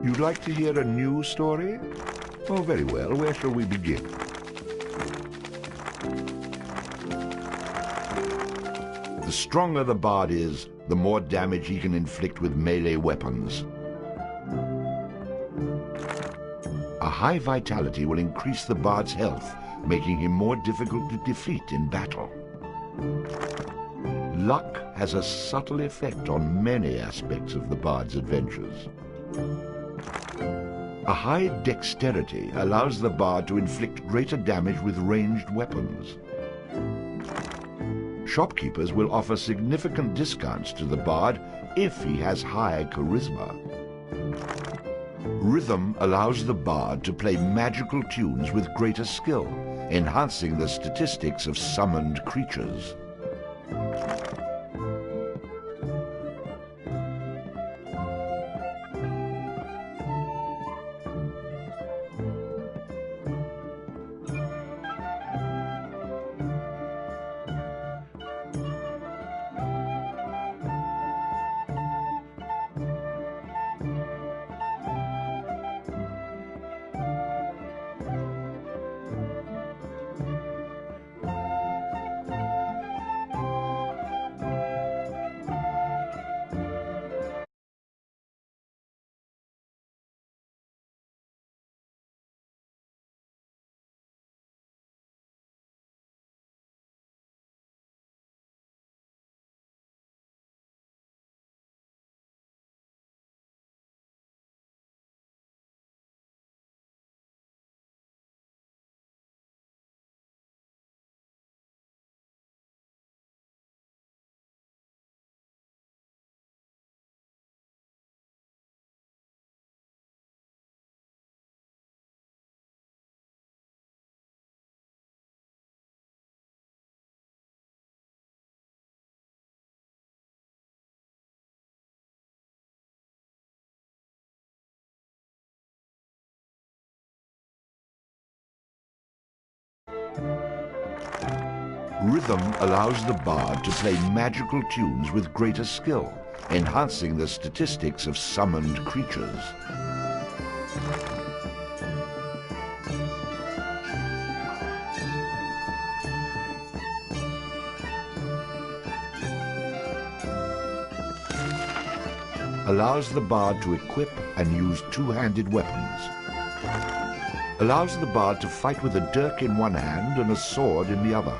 You'd like to hear a new story? Oh, very well. Where shall we begin? The stronger the bard is, the more damage he can inflict with melee weapons. A high vitality will increase the bard's health, making him more difficult to defeat in battle. Luck has a subtle effect on many aspects of the bard's adventures. A high dexterity allows the bard to inflict greater damage with ranged weapons. Shopkeepers will offer significant discounts to the bard if he has high charisma. Rhythm allows the bard to play magical tunes with greater skill, enhancing the statistics of summoned creatures. Rhythm allows the bard to play magical tunes with greater skill, enhancing the statistics of summoned creatures. Allows the bard to equip and use two-handed weapons. Allows the bard to fight with a dirk in one hand and a sword in the other.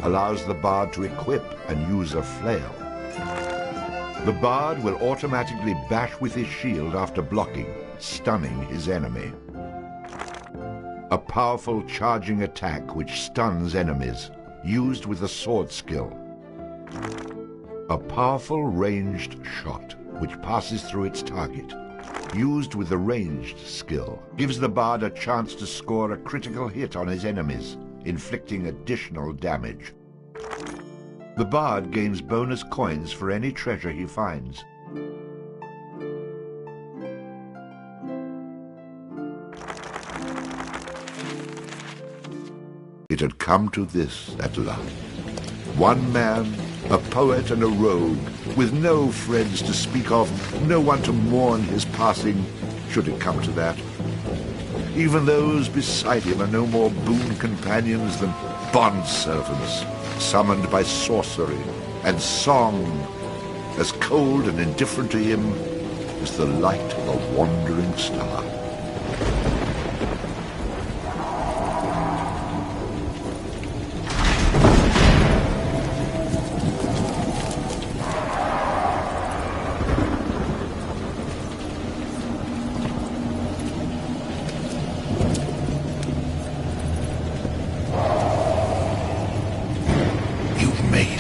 Allows the bard to equip and use a flail. The bard will automatically bash with his shield after blocking, stunning his enemy. A powerful charging attack which stuns enemies, used with a sword skill. A powerful ranged shot which passes through its target, used with a ranged skill, gives the bard a chance to score a critical hit on his enemies, inflicting additional damage. The bard gains bonus coins for any treasure he finds. It had come to this at last. One man, a poet and a rogue, with no friends to speak of, no one to mourn his passing, should it come to that. Even those beside him are no more boon companions than bondservants, summoned by sorcery and song, as cold and indifferent to him as the light of a wandering star.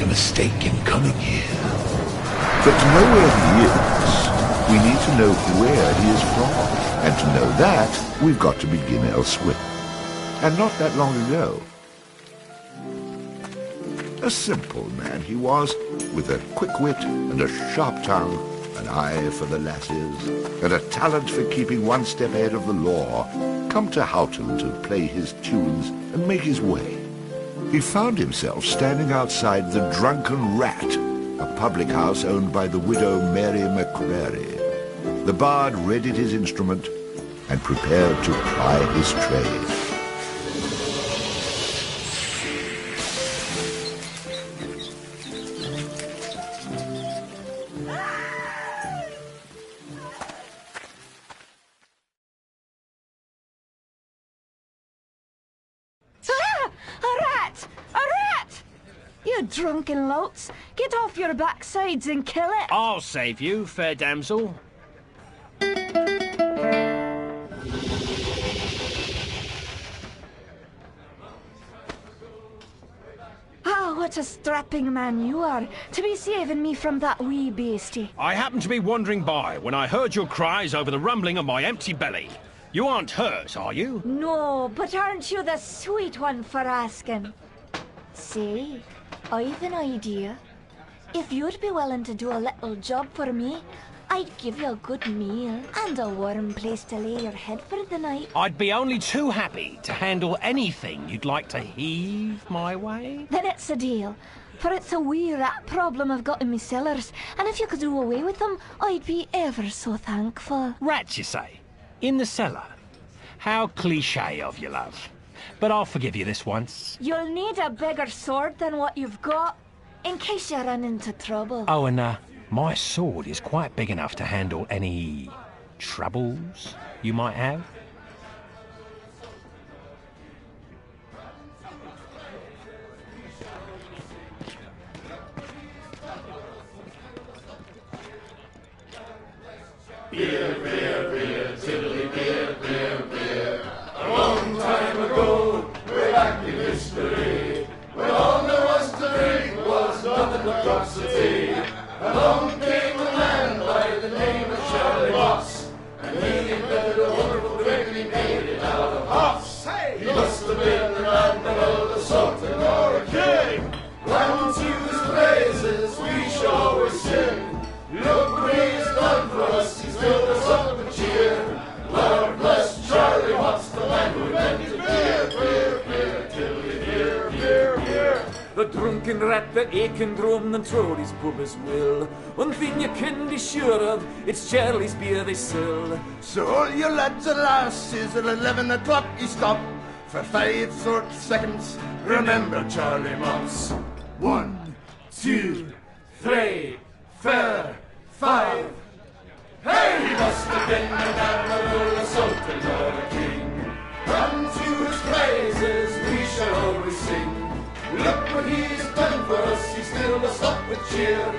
Mistake in coming here. But to know where he is, we need to know where he is from. And to know that, we've got to begin elsewhere. And not that long ago. A simple man he was, with a quick wit and a sharp tongue, an eye for the lasses, and a talent for keeping one step ahead of the law, come to Houghton to play his tunes and make his way. He found himself standing outside the Drunken Rat, a public house owned by the widow Mary McCrary. The bard readied his instrument and prepared to ply his trade. Ah! A rat! A rat! You drunken louts! Get off your backsides and kill it! I'll save you, fair damsel. Ah, what a strapping man you are, to be saving me from that wee beastie. I happened to be wandering by when I heard your cries over the rumbling of my empty belly. You aren't hurt, are you? No, but aren't you the sweet one for asking? Say, I've an idea. If you'd be willing to do a little job for me, I'd give you a good meal and a warm place to lay your head for the night. I'd be only too happy to handle anything you'd like to heave my way. Then it's a deal, for it's a wee rat problem I've got in my cellars, and if you could do away with them, I'd be ever so thankful. Rats, you say? In the cellar? How cliché of you, love. But I'll forgive you this once. You'll need a bigger sword than what you've got, in case you run into trouble. Oh, and my sword is quite big enough to handle any troubles you might have. Beer, beer, beer, tiddly beer, beer, beer. A long time ago, way back in history, when all there was to drink was nothing but drops of tea, along came a man by the name of Charlie Moss, and he invented a wonderful drink and he made it out of hops. He must have been an admiral, a sultan, or a king. Round to his praises we shall always sing. Look what he's done for us, he's filled us up with cheer. Lord bless Charlie Watts, the man who invented beer, beer, beer, tiddly beer, beer, beer. The drunken rat that aching drum and throw his pub as will. One thing you can be sure of, it's Charlie's beer they sell. So all you lads and lasses at 11 o'clock you stop for 5 short seconds. Remember Charlie Moss. 1, 2, 3, 4, 5. Hey, he must have been an admiral, a sultan, or a king. Unto his praises we shall always sing. Look what he's done for us, he's filled us up with cheer.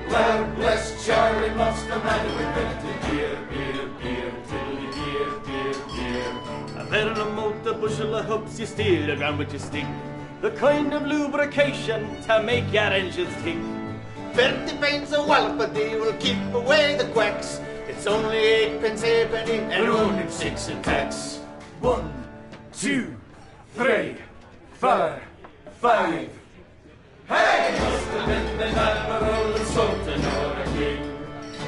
Lord bless Charlie Moss, the man who invented beer, beer, beer, tiddly beer, beer, beer. A very remote a bushel of hoops you steal around with your stick, the kind of lubrication to make your engines tick. 30 pence a wallopedy will keep away the quacks. It's only 8 pence halfpenny and only 6 in tax. 1, 2, 3, 4, 5. Hey, must have been an admiral, a sultan, or a king.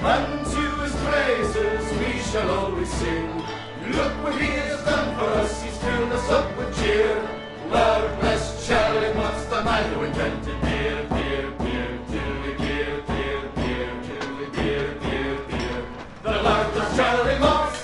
Unto his praises we shall always sing. Look what he has done for us, he's filled us up with cheer. Lord bless Charlie Watts, the man who invented beer, beer, beer, tiddly beer, beer, beer, tiddly beer, beer, beer. The Lord bless Charlie Watts.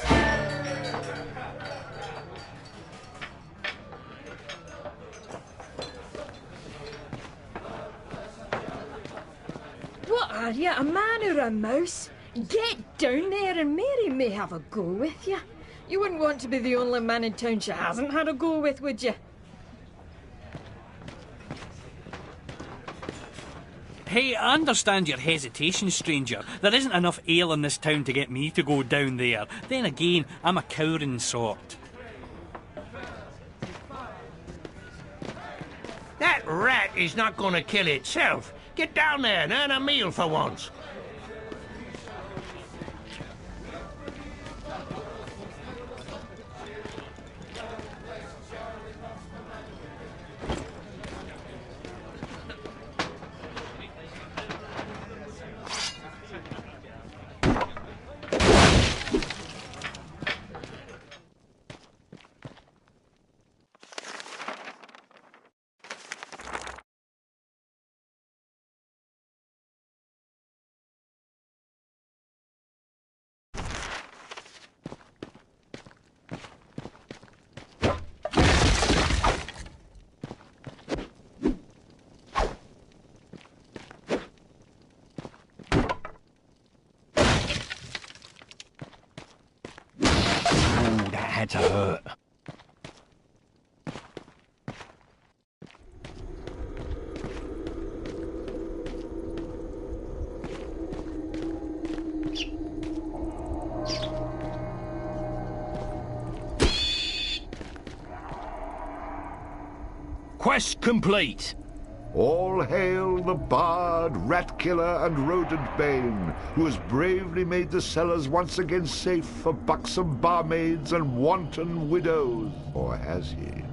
What are you, a man or a mouse? Get down there and Mary may have a go with you. You wouldn't want to be the only man in town she hasn't had a go with, would you? Hey, I understand your hesitation, stranger. There isn't enough ale in this town to get me to go down there. Then again, I'm a cowering sort. That rat is not going to kill itself. Get down there and earn a meal for once. had to hurt. Quest complete. All hail the bard, rat killer, and rodent bane, who has bravely made the cellars once again safe for buxom barmaids and wanton widows. Or has he?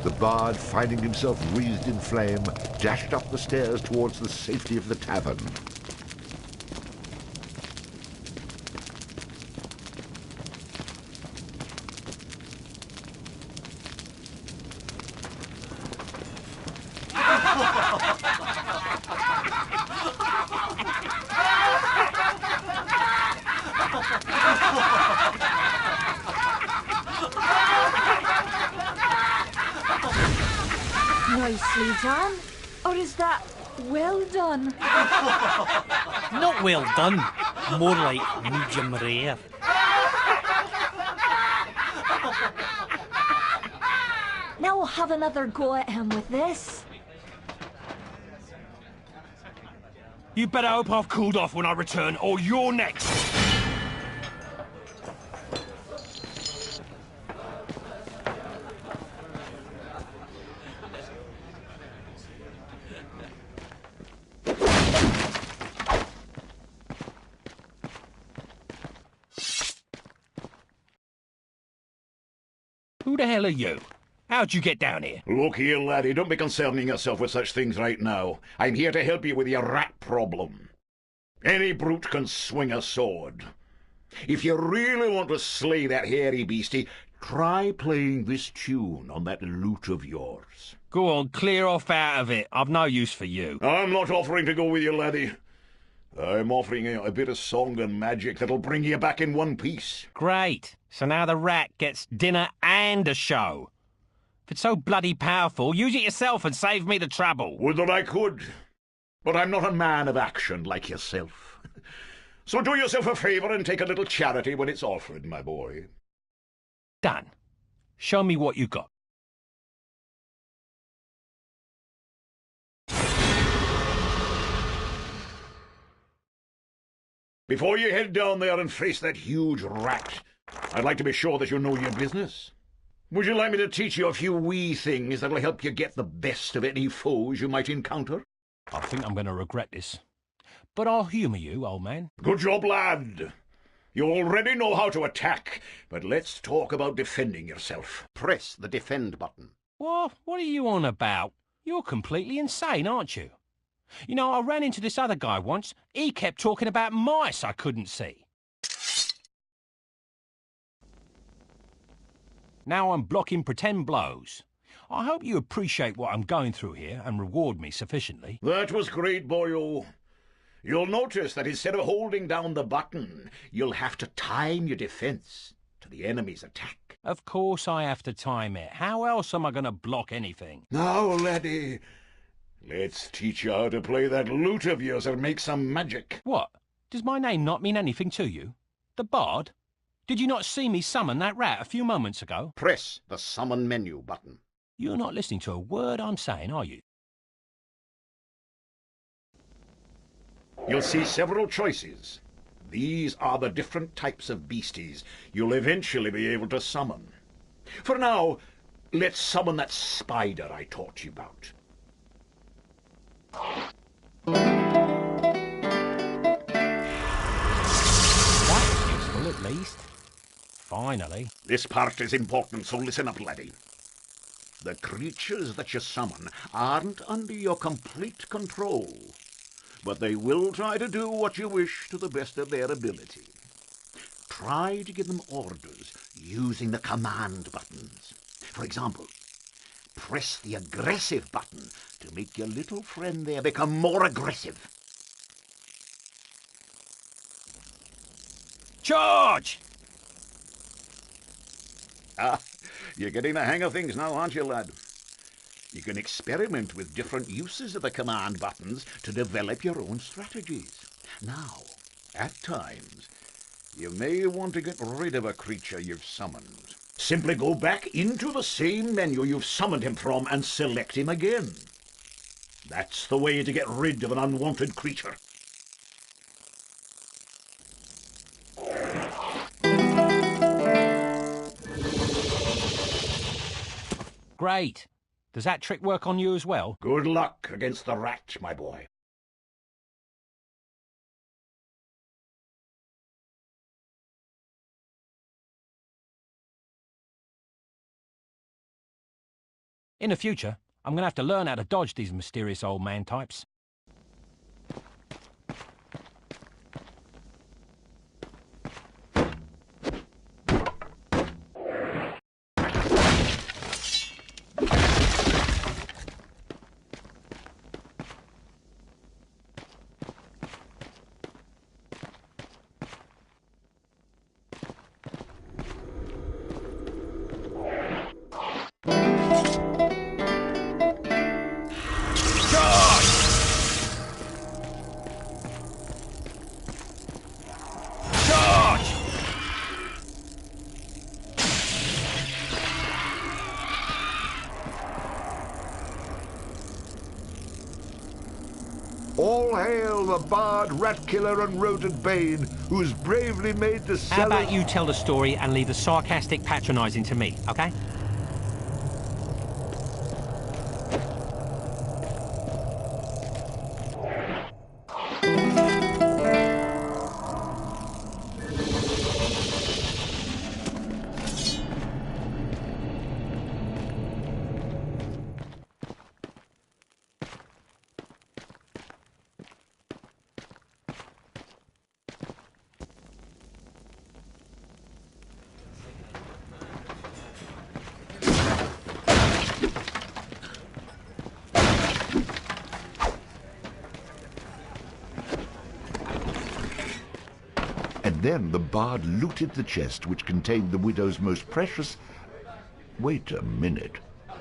The bard, finding himself wreathed in flame, dashed up the stairs towards the safety of the tavern. Nicely done. Or is that well done? Not well done. More like medium rare. Now we'll have another go at him with this. You better hope I've cooled off when I return, or you're next. Who the hell are you? How'd you get down here? Look here, laddie, don't be concerning yourself with such things right now. I'm here to help you with your rat problem. Any brute can swing a sword. If you really want to slay that hairy beastie, try playing this tune on that lute of yours. Go on, clear off out of it. I've no use for you. I'm not offering to go with you, laddie. I'm offering you a bit of song and magic that'll bring you back in one piece. Great. So now the rat gets dinner and a show. If it's so bloody powerful, use it yourself and save me the trouble. Would that I could. But I'm not a man of action like yourself. So do yourself a favour and take a little charity when it's offered, my boy. Done. Show me what you got. Before you head down there and face that huge rat, I'd like to be sure that you know your business. Would you like me to teach you a few wee things that'll help you get the best of any foes you might encounter? I think I'm going to regret this. But I'll humour you, old man. Good job, lad. You already know how to attack, but let's talk about defending yourself. Press the defend button. What are you on about? You're completely insane, aren't you? You know, I ran into this other guy once. He kept talking about mice I couldn't see. Now I'm blocking pretend blows. I hope you appreciate what I'm going through here and reward me sufficiently. That was great, boyo. You'll notice that instead of holding down the button, you'll have to time your defense to the enemy's attack. Of course I have to time it. How else am I going to block anything? Now, laddie, let's teach you how to play that lute of yours and make some magic. What? Does my name not mean anything to you? The Bard? Did you not see me summon that rat a few moments ago? Press the summon menu button. You're not listening to a word I'm saying, are you? You'll see several choices. These are the different types of beasties you'll eventually be able to summon. For now, let's summon that spider I taught you about. That was useful, at least. Finally. This part is important, so listen up, laddie. The creatures that you summon aren't under your complete control, but they will try to do what you wish to the best of their ability. Try to give them orders using the command buttons. For example, press the aggressive button to make your little friend there become more aggressive. Charge! Ah, you're getting the hang of things now, aren't you, lad? You can experiment with different uses of the command buttons to develop your own strategies. Now, at times, you may want to get rid of a creature you've summoned. Simply go back into the same menu you've summoned him from and select him again. That's the way to get rid of an unwanted creature. Great. Does that trick work on you as well? Good luck against the rat, my boy. In the future, I'm going to have to learn how to dodge these mysterious old man types. All hail the bard, rat killer, and rodent bane, who's bravely made the How cellar... about you tell the story and leave the sarcastic patronising to me, okay? And then the bard looted the chest which contained the widow's most precious... Wait a minute.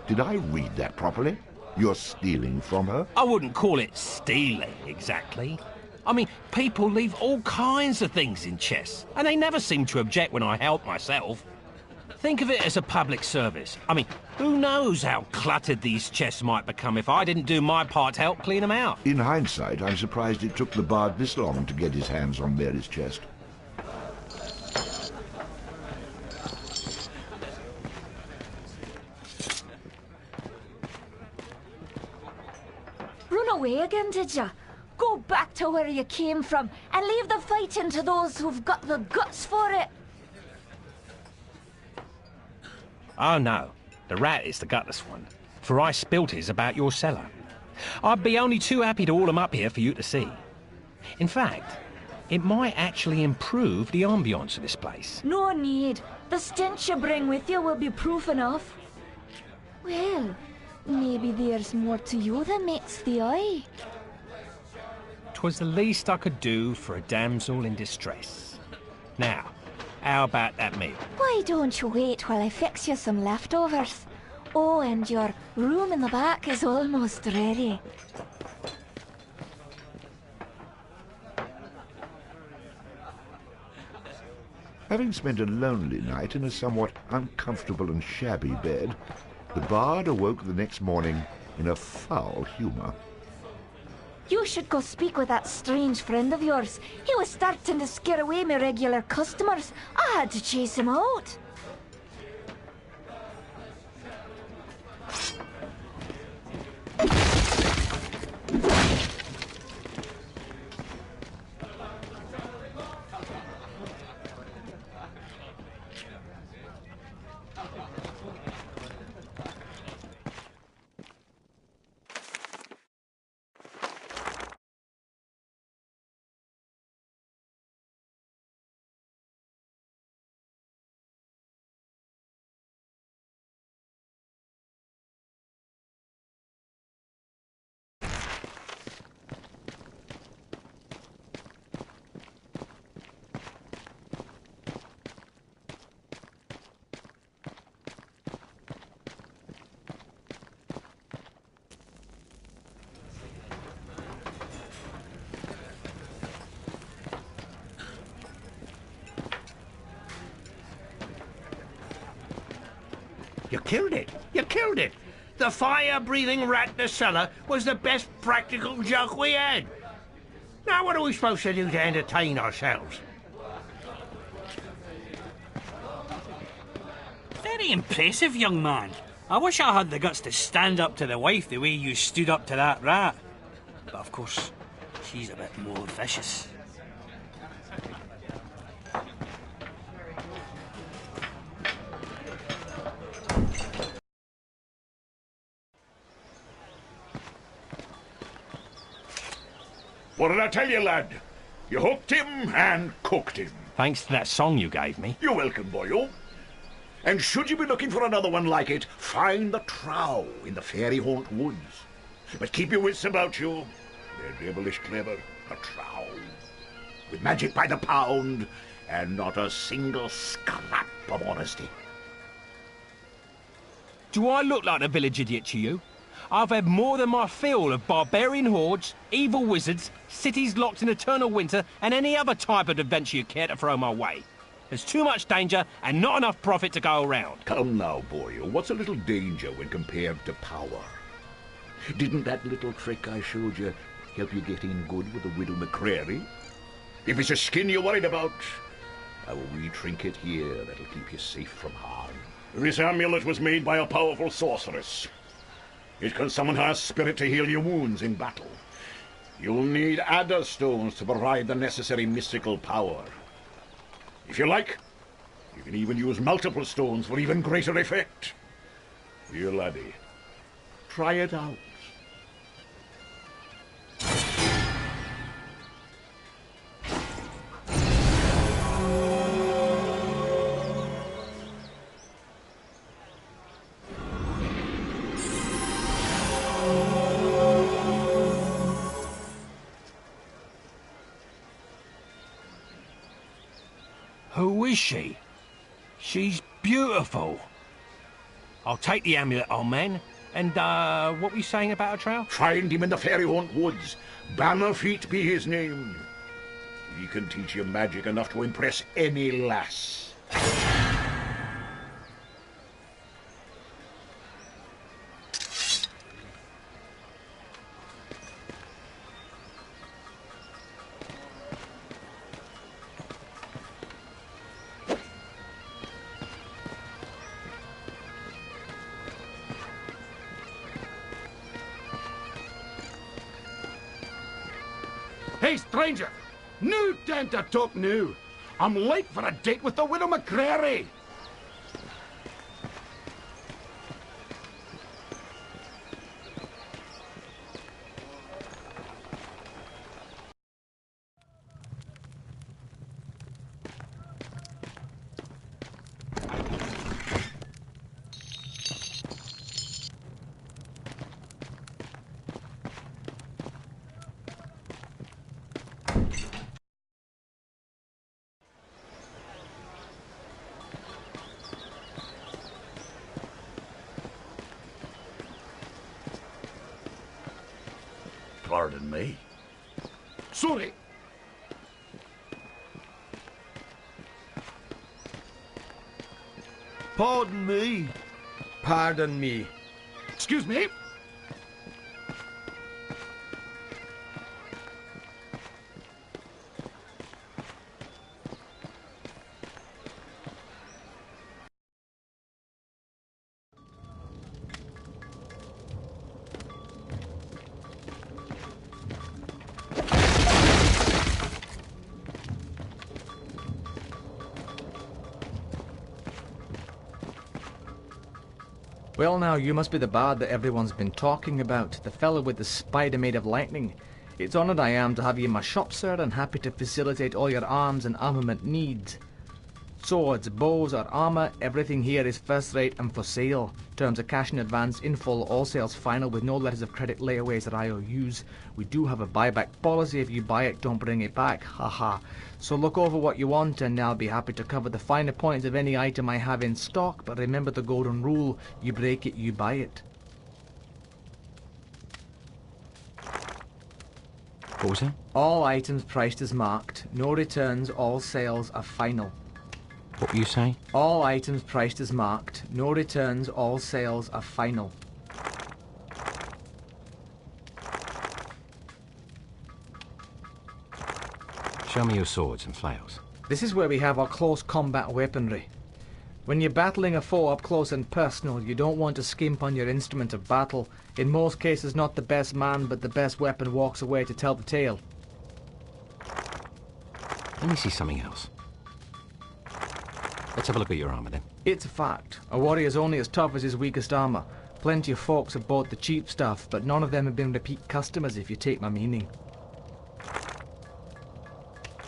Did I read that properly? You're stealing from her? I wouldn't call it stealing, exactly. I mean, people leave all kinds of things in chests, and they never seem to object when I help myself. Think of it as a public service. I mean, who knows how cluttered these chests might become if I didn't do my part to help clean them out. In hindsight, I'm surprised it took the bard this long to get his hands on Mary's chest. Run away again, did ya? Go back to where you came from and leave the fighting to those who've got the guts for it. Oh no, the rat is the gutless one, for I spilt his about your cellar. I'd be only too happy to haul him up here for you to see. In fact, it might actually improve the ambience of this place. No need. The stench you bring with you will be proof enough. Well, maybe there's more to you than meets the eye. 'Twas the least I could do for a damsel in distress. Now, how about that meal? Why don't you wait while I fix you some leftovers? Oh, and your room in the back is almost ready. Having spent a lonely night in a somewhat uncomfortable and shabby bed, the bard awoke the next morning in a foul humour. You should go speak with that strange friend of yours. He was starting to scare away my regular customers. I had to chase him out. You killed it. You killed it. The fire-breathing rat in the cellar was the best practical joke we had. Now what are we supposed to do to entertain ourselves? Very impressive, young man. I wish I had the guts to stand up to the wife the way you stood up to that rat. But of course, she's a bit more vicious. What did I tell you, lad? You hooked him and cooked him. Thanks to that song you gave me. You're welcome, boyo. And should you be looking for another one like it, find the trow in the fairy haunt woods. But keep your wits about you. They're devilish clever, a trow. With magic by the pound, and not a single scrap of honesty. Do I look like a village idiot to you? I've had more than my fill of barbarian hordes, evil wizards, cities locked in eternal winter, and any other type of adventure you care to throw my way. There's too much danger and not enough profit to go around. Come now, boyo. What's a little danger when compared to power? Didn't that little trick I showed you help you get in good with the Widow McCreary? If it's a skin you're worried about, I have a wee trinket here that'll keep you safe from harm. This amulet was made by a powerful sorceress. It can summon her spirit to heal your wounds in battle. You'll need adder stones to provide the necessary mystical power. If you like, you can even use multiple stones for even greater effect. Dear laddie, try it out. Who is she? She's beautiful. I'll take the amulet, old man. And, what were you saying about a trail? Find him in the fairy haunt woods. Bannerfeet be his name. He can teach you magic enough to impress any lass. Hey, stranger! No time to talk now. I'm late for a date with the Widow McCreary. Pardon me. Sorry. Pardon me. Pardon me. Excuse me. Well now, you must be the bard that everyone's been talking about, the fellow with the spider made of lightning. It's honoured I am to have you in my shop, sir, and happy to facilitate all your arms and armament needs. Swords, bows or armour, everything here is first rate and for sale. Terms of cash in advance, in full, all sales final with no letters of credit, layaways or IOUs. We do have a buyback policy. If you buy it, don't bring it back. Haha. So look over what you want and I'll be happy to cover the finer points of any item I have in stock, but remember the golden rule, you break it, you buy it. What was that? All items priced as marked. No returns, all sales are final. What were you saying? All items priced as marked. No returns. All sales are final. Show me your swords and flails. This is where we have our close combat weaponry. When you're battling a foe up close and personal, you don't want to skimp on your instrument of battle. In most cases, not the best man, but the best weapon walks away to tell the tale. Let me see something else. Let's have a look at your armour then. It's a fact. A warrior's only as tough as his weakest armour. Plenty of folks have bought the cheap stuff, but none of them have been repeat customers, if you take my meaning.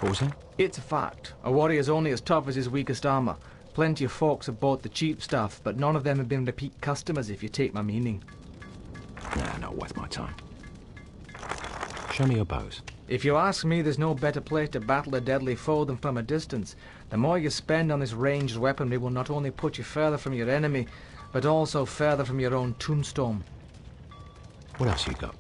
What was that? It's a fact. A warrior's only as tough as his weakest armour. Plenty of folks have bought the cheap stuff, but none of them have been repeat customers, if you take my meaning. Nah, not worth my time. Show me your bows. If you ask me, there's no better place to battle a deadly foe than from a distance. The more you spend on this ranged weaponry will not only put you further from your enemy, but also further from your own tombstone. What else you got?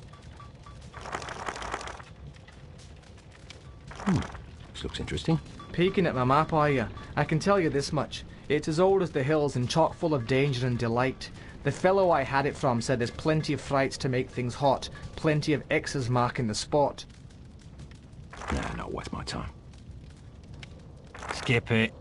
This looks interesting. Peeking at my map, are you? I can tell you this much. It's as old as the hills and chock full of danger and delight. The fellow I had it from said there's plenty of frights to make things hot, plenty of X's marking the spot. Nah, not worth my time. Skip it.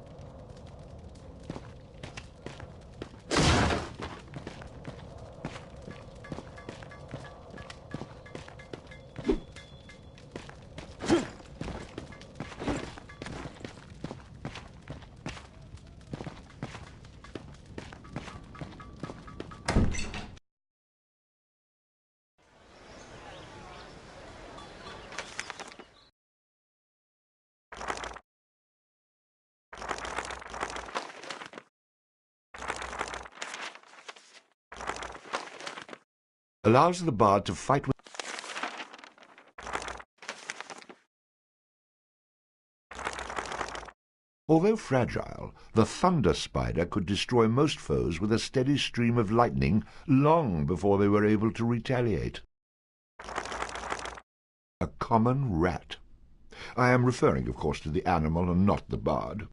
Allows the bard to fight with... Although fragile, the thunder spider could destroy most foes with a steady stream of lightning long before they were able to retaliate. A common rat. I am referring, of course, to the animal and not the bard.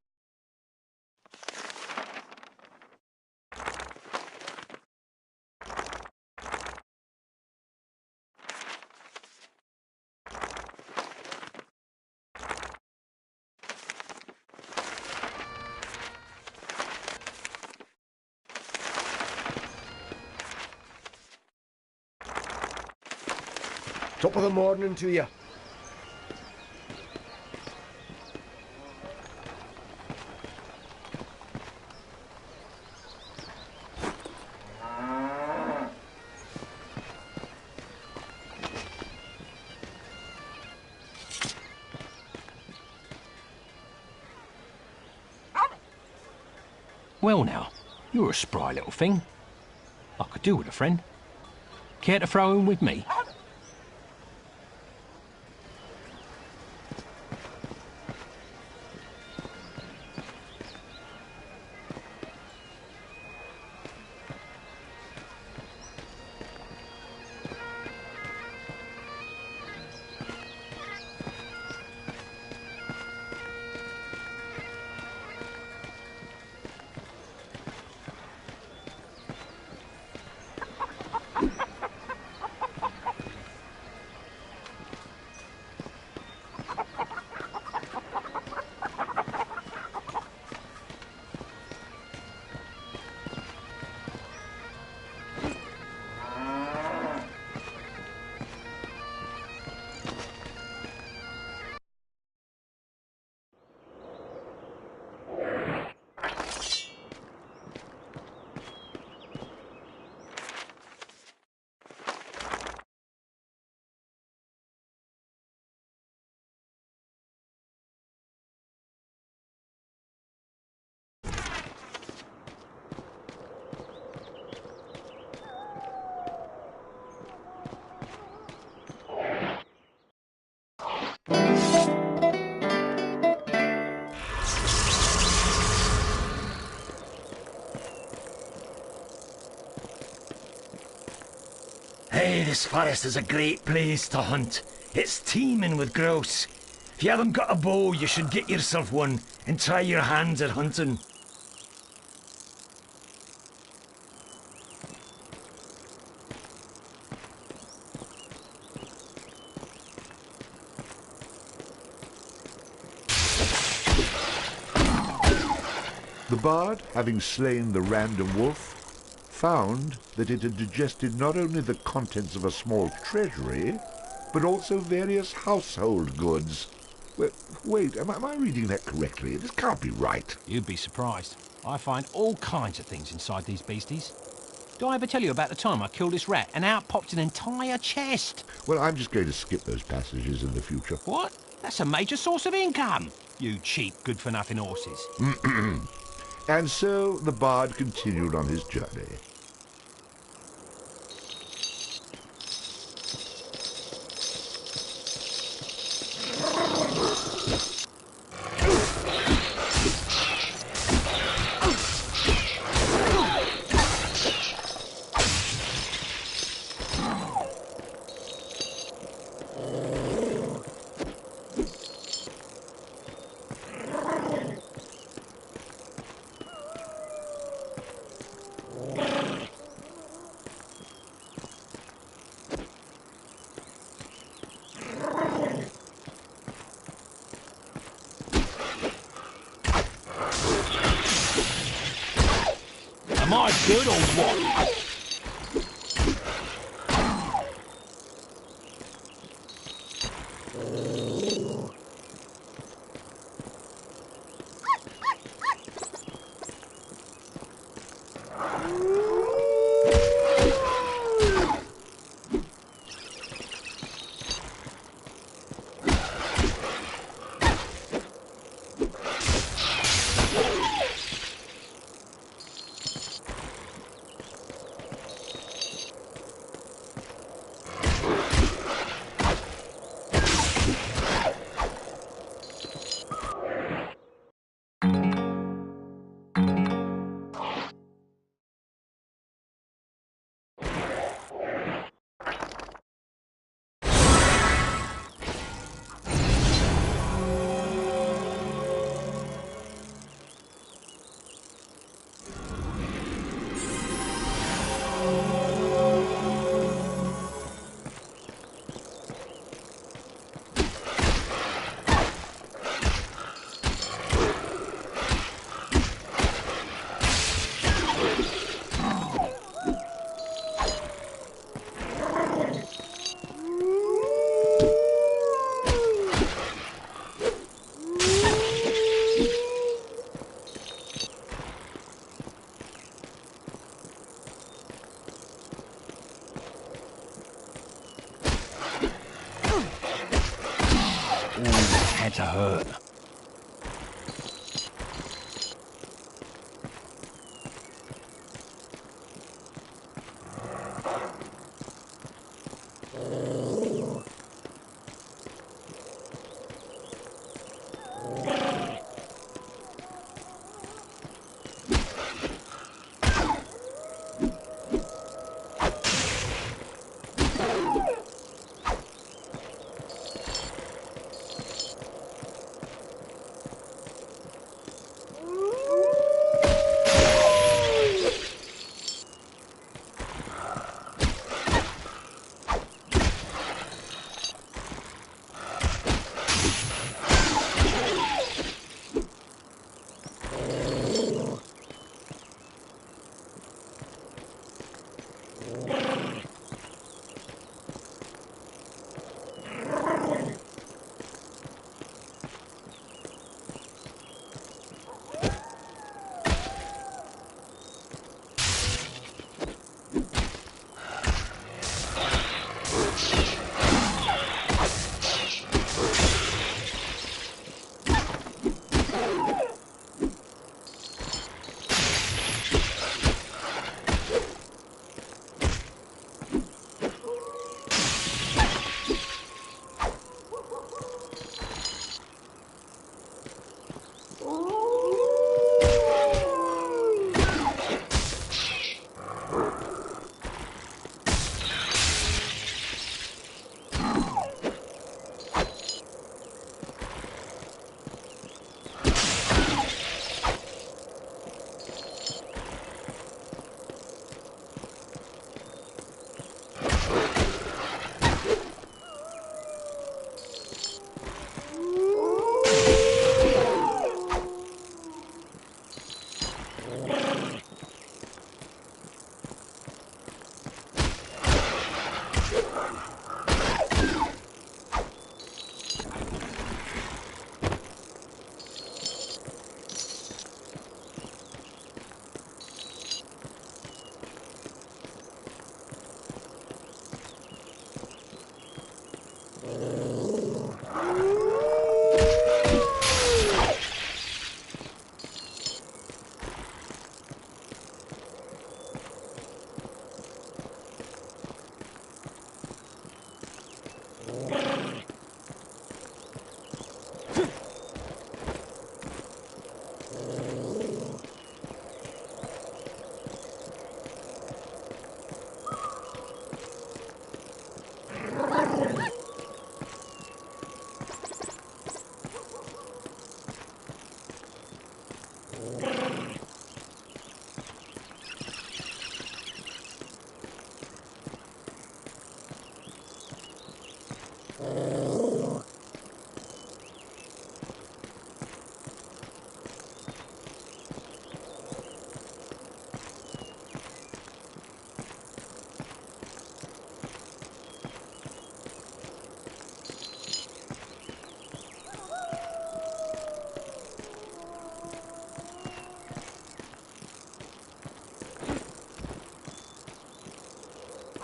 Top of the morning to you. Well now, you're a spry little thing. I could do with a friend. Care to throw in with me? Hey, this forest is a great place to hunt. It's teeming with grouse. If you haven't got a bow, you should get yourself one. and try your hands at hunting. The bard, having slain the random wolf, found that it had digested not only the contents of a small treasury, but also various household goods. Wait, am I reading that correctly? This can't be right. You'd be surprised. I find all kinds of things inside these beasties. Do I ever tell you about the time I killed this rat and out popped an entire chest? Well, I'm just going to skip those passages in the future. What? That's a major source of income. You cheap, good-for-nothing horses. And so the bard continued on his journey. Am I good or what? Had to hurt.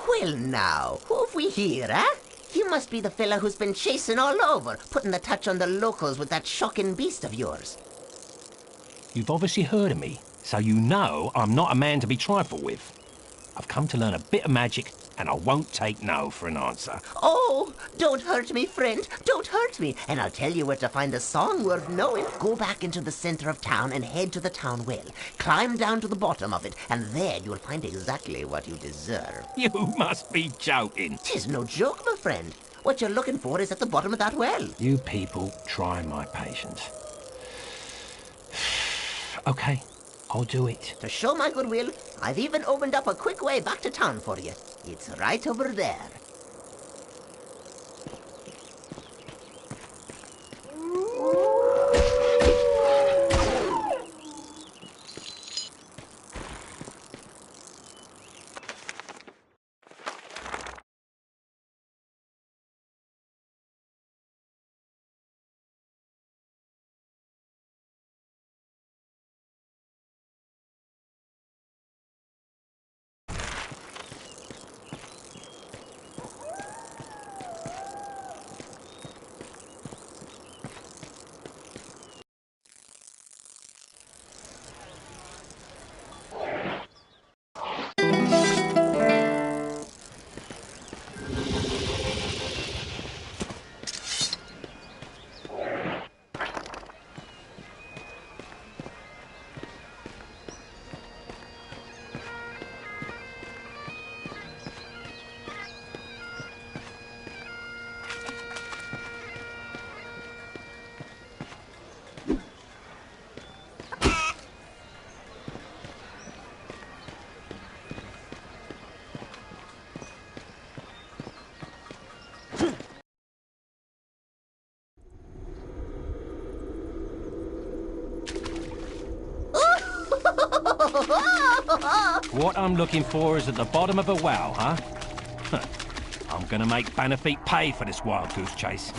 Well now, who have we here, eh? You must be the fella who's been chasing all over, putting the touch on the locals with that shocking beast of yours. You've obviously heard of me, so you know I'm not a man to be trifled with. I've come to learn a bit of magic, and I won't take no for an answer. Oh, don't hurt me, friend. Don't hurt me. And I'll tell you where to find a song worth knowing. Go back into the center of town and head to the town well. Climb down to the bottom of it, and there you'll find exactly what you deserve. You must be joking. 'Tis no joke, my friend. What you're looking for is at the bottom of that well. You people try my patience. Okay, I'll do it. To show my goodwill, I've even opened up a quick way back to town for you. It's right over there. What I'm looking for is at the bottom of a well, huh? I'm gonna make Bannerfeet pay for this wild goose chase.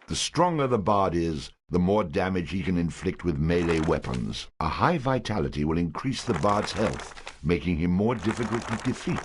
The stronger the bard is, the more damage he can inflict with melee weapons. A high vitality will increase the bard's health, making him more difficult to defeat.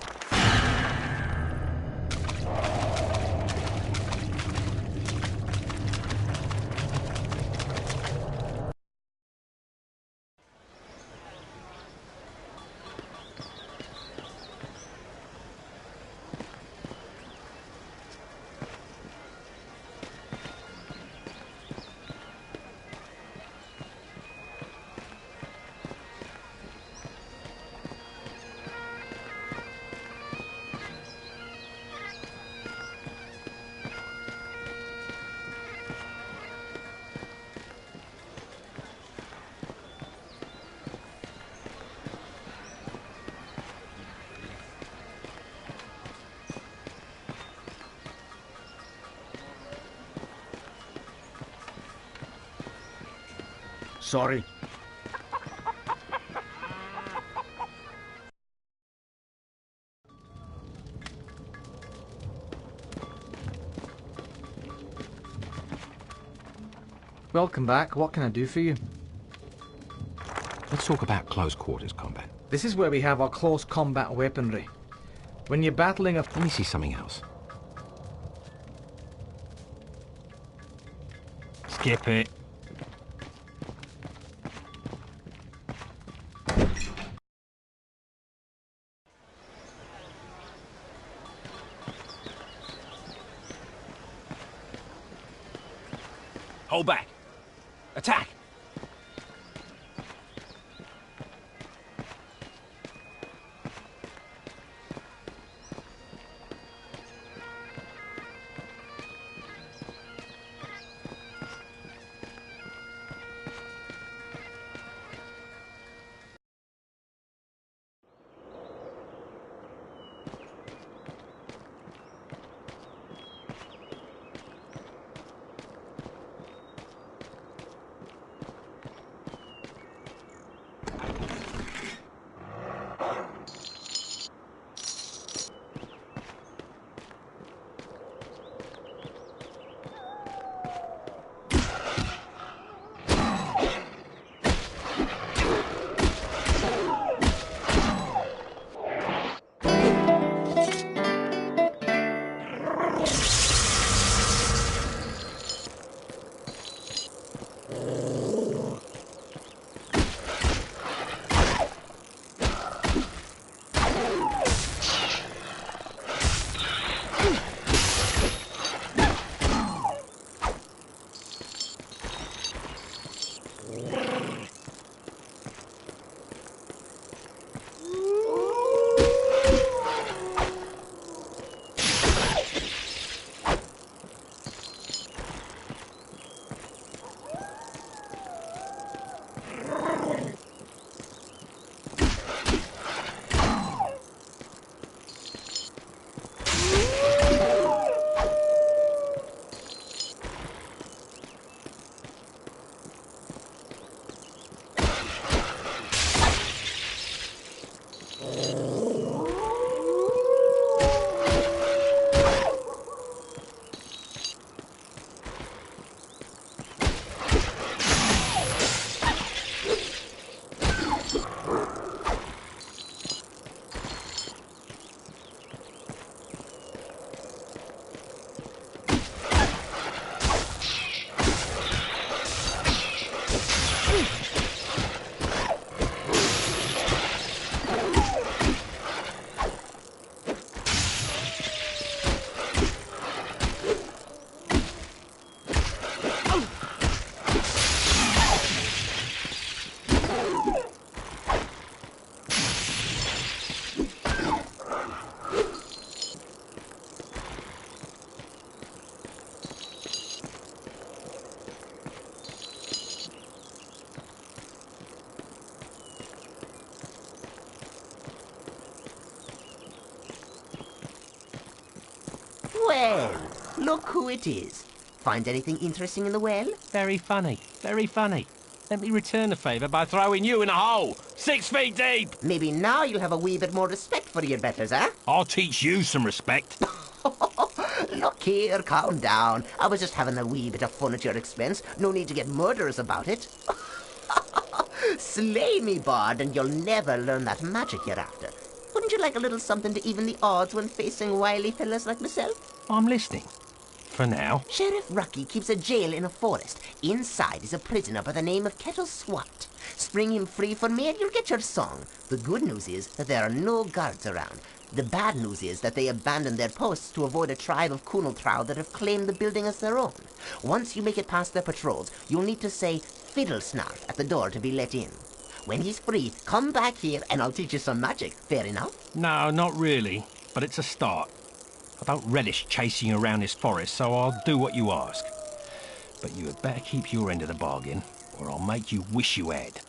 Sorry. Welcome back. What can I do for you? Let's talk about close quarters combat. This is where we have our close combat weaponry. When you're battling a... Let me see something else. Skip it. Hold back. Attack! Well, look who it is. Find anything interesting in the well? Very funny, very funny. Let me return the favour by throwing you in a hole, 6 feet deep. Maybe now you'll have a wee bit more respect for your betters, eh? I'll teach you some respect. Look here, calm down. I was just having a wee bit of fun at your expense. No need to get murderous about it. Slay me, Bard, and you'll never learn that magic you're after. Wouldn't you like a little something to even the odds when facing wily fellas like myself? I'm listening. For now. Sheriff Rucky keeps a jail in a forest. Inside is a prisoner by the name of Kettle Swat. Spring him free for me and you'll get your song. The good news is that there are no guards around. The bad news is that they abandoned their posts to avoid a tribe of Kunaltrau that have claimed the building as their own. Once you make it past their patrols, you'll need to say fiddle snarf at the door to be let in. When he's free, come back here and I'll teach you some magic. Fair enough? No, not really, but it's a start. I don't relish chasing you around this forest, so I'll do what you ask. But you had better keep your end of the bargain, or I'll make you wish you had.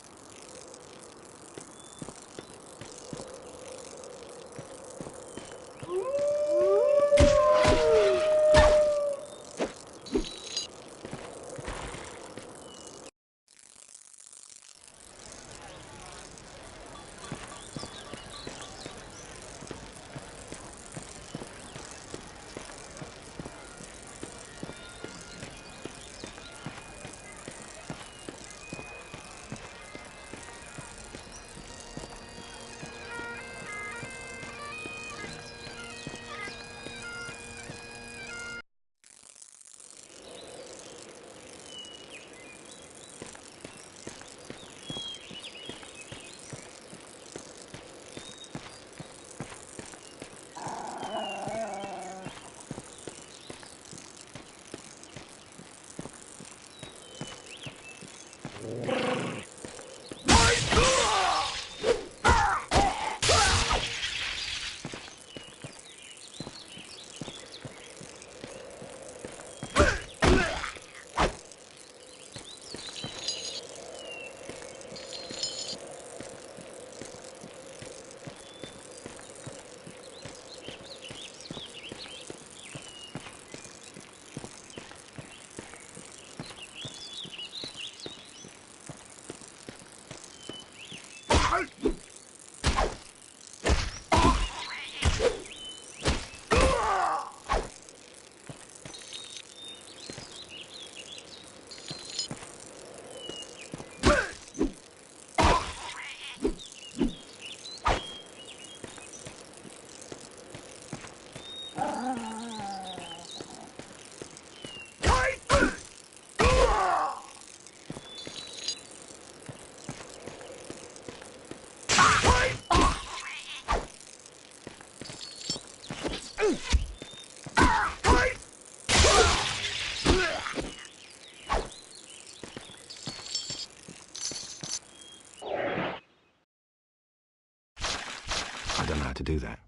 do that.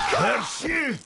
Curse you!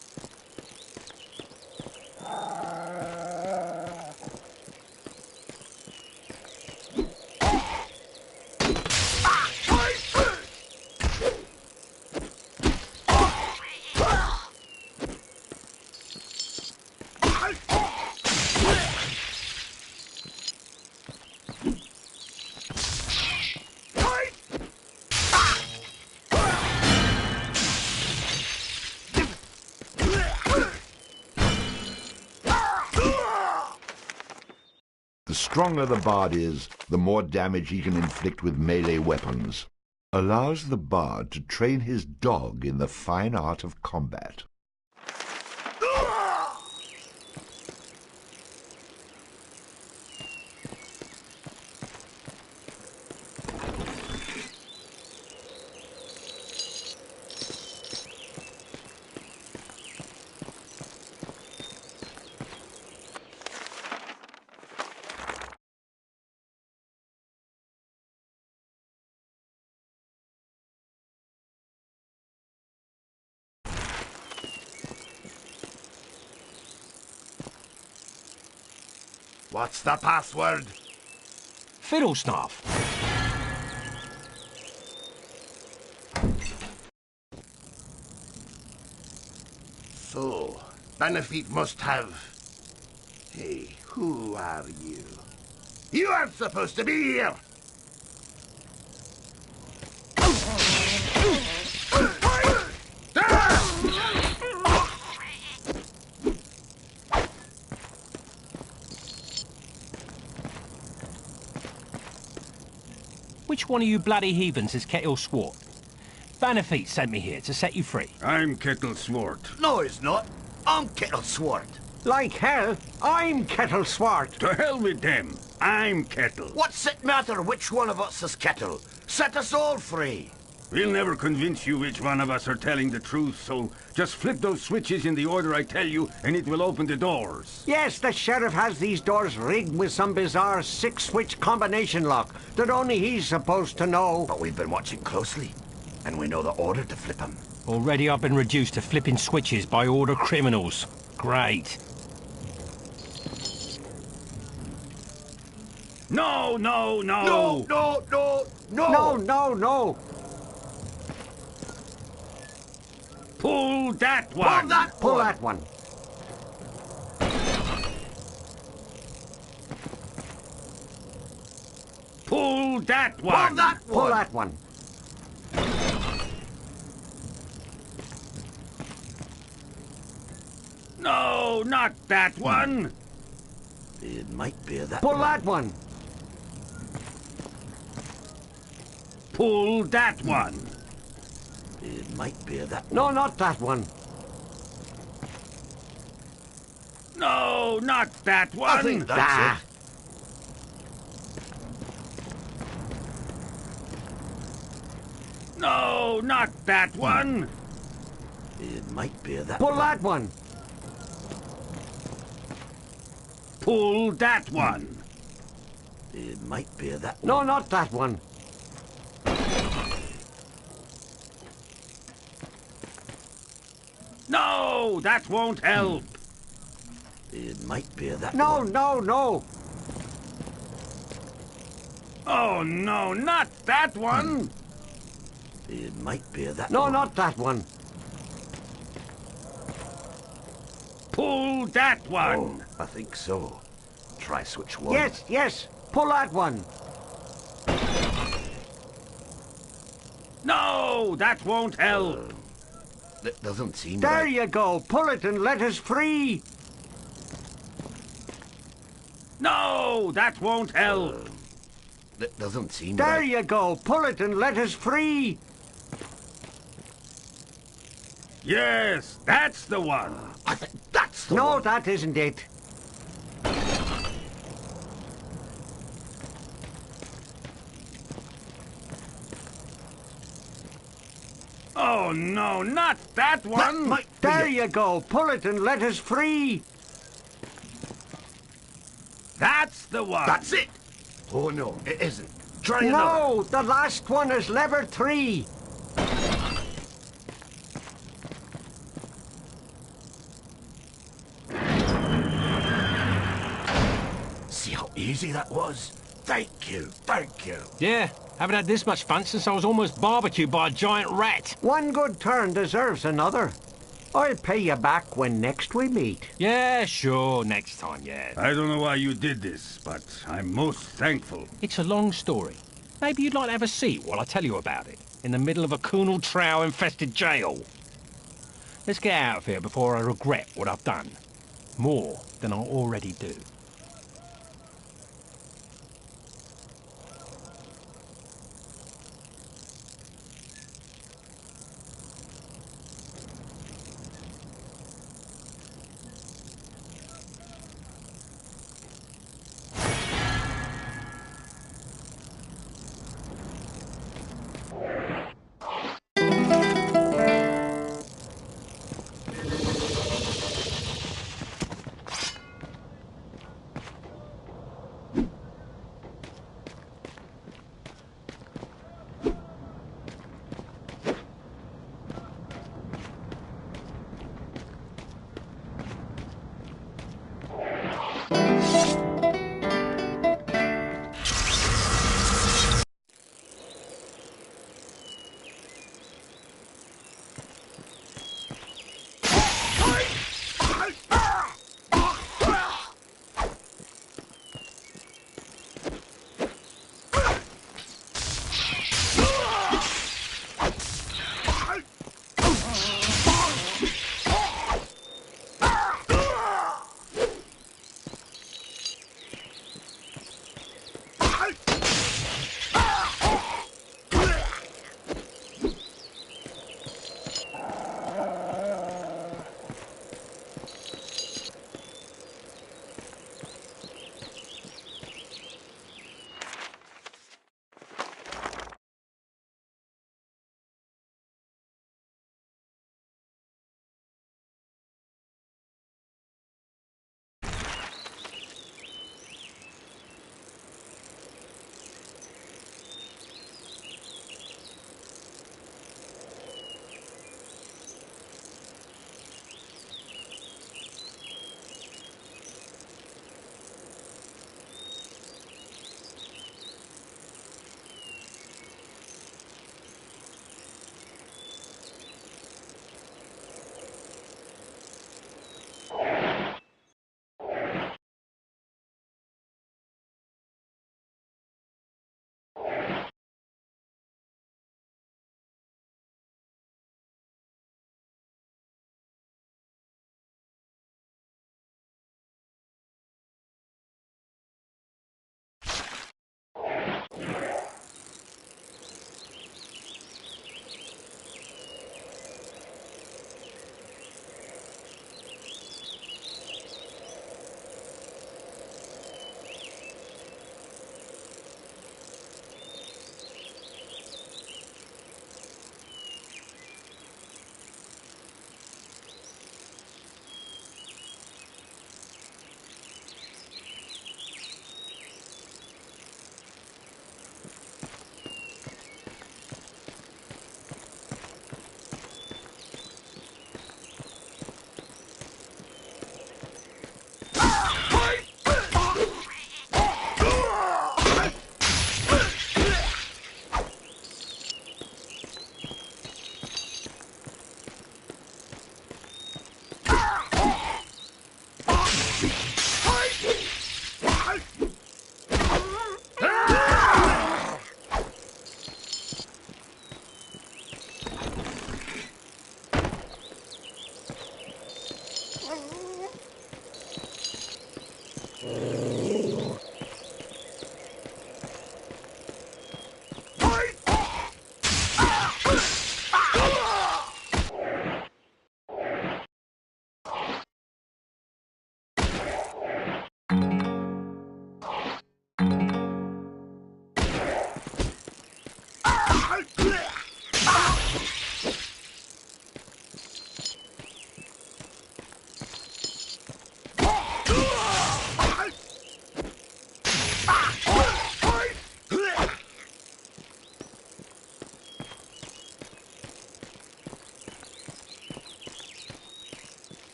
The stronger the bard is, the more damage he can inflict with melee weapons. Allows the bard to train his dog in the fine art of combat. What's the password? Fiddlesnaff. So, Benefit must have... Hey, who are you? You aren't supposed to be here! Which one of you bloody heathens is Kettle Swart? Bannerfeet sent me here to set you free. I'm Kettle Swart. No, he's not. I'm Kettle Swart. Like hell, I'm Kettle Swart. To hell with them. I'm Kettle. What's it matter which one of us is Kettle? Set us all free. We'll never convince you which one of us are telling the truth, so just flip those switches in the order I tell you, and it will open the doors. Yes, the sheriff has these doors rigged with some bizarre 6-switch combination lock that only he's supposed to know. But we've been watching closely, and we know the order to flip them. Already I've been reduced to flipping switches by order criminals. Great. No, no, no! No, no, no, no! No, no, no! Pull that one! Pull that Pull one! that one. Pull that one! Pull that Pull one! that one. No, not that one! It might be that Pull one. that one. Pull that one! It might be that one. No, not that one. No, not that one! I think that's it. No, not that one! It might be that Pull one. that one. Pull that one! It might be that one. No, not that one. No, that won't help! It might be that No, one. no, no. Oh, no, not that one! It might be that No, one. not that one. Pull that one! I think so. Try switch one. Yes, yes. Pull that one. No, that won't help. That doesn't seem There right. you go. Pull it and let us free. No, that won't help. That doesn't seem There right. you go. Pull it and let us free. Yes, that's the one. I think that's the No, one. that isn't it. Oh, no, not that one. There you go. Pull it and let us free. That's the one. That's it. Oh, no, it isn't. Try another. No, the last one is lever 3. See how easy that was? Thank you, thank you. Yeah, haven't had this much fun since I was almost barbecued by a giant rat. One good turn deserves another. I'll pay you back when next we meet. Yeah, sure, next time, yeah. I don't know why you did this, but I'm most thankful. It's a long story. Maybe you'd like to have a seat while I tell you about it, in the middle of a Kunal Trow-infested jail. Let's get out of here before I regret what I've done. More than I already do.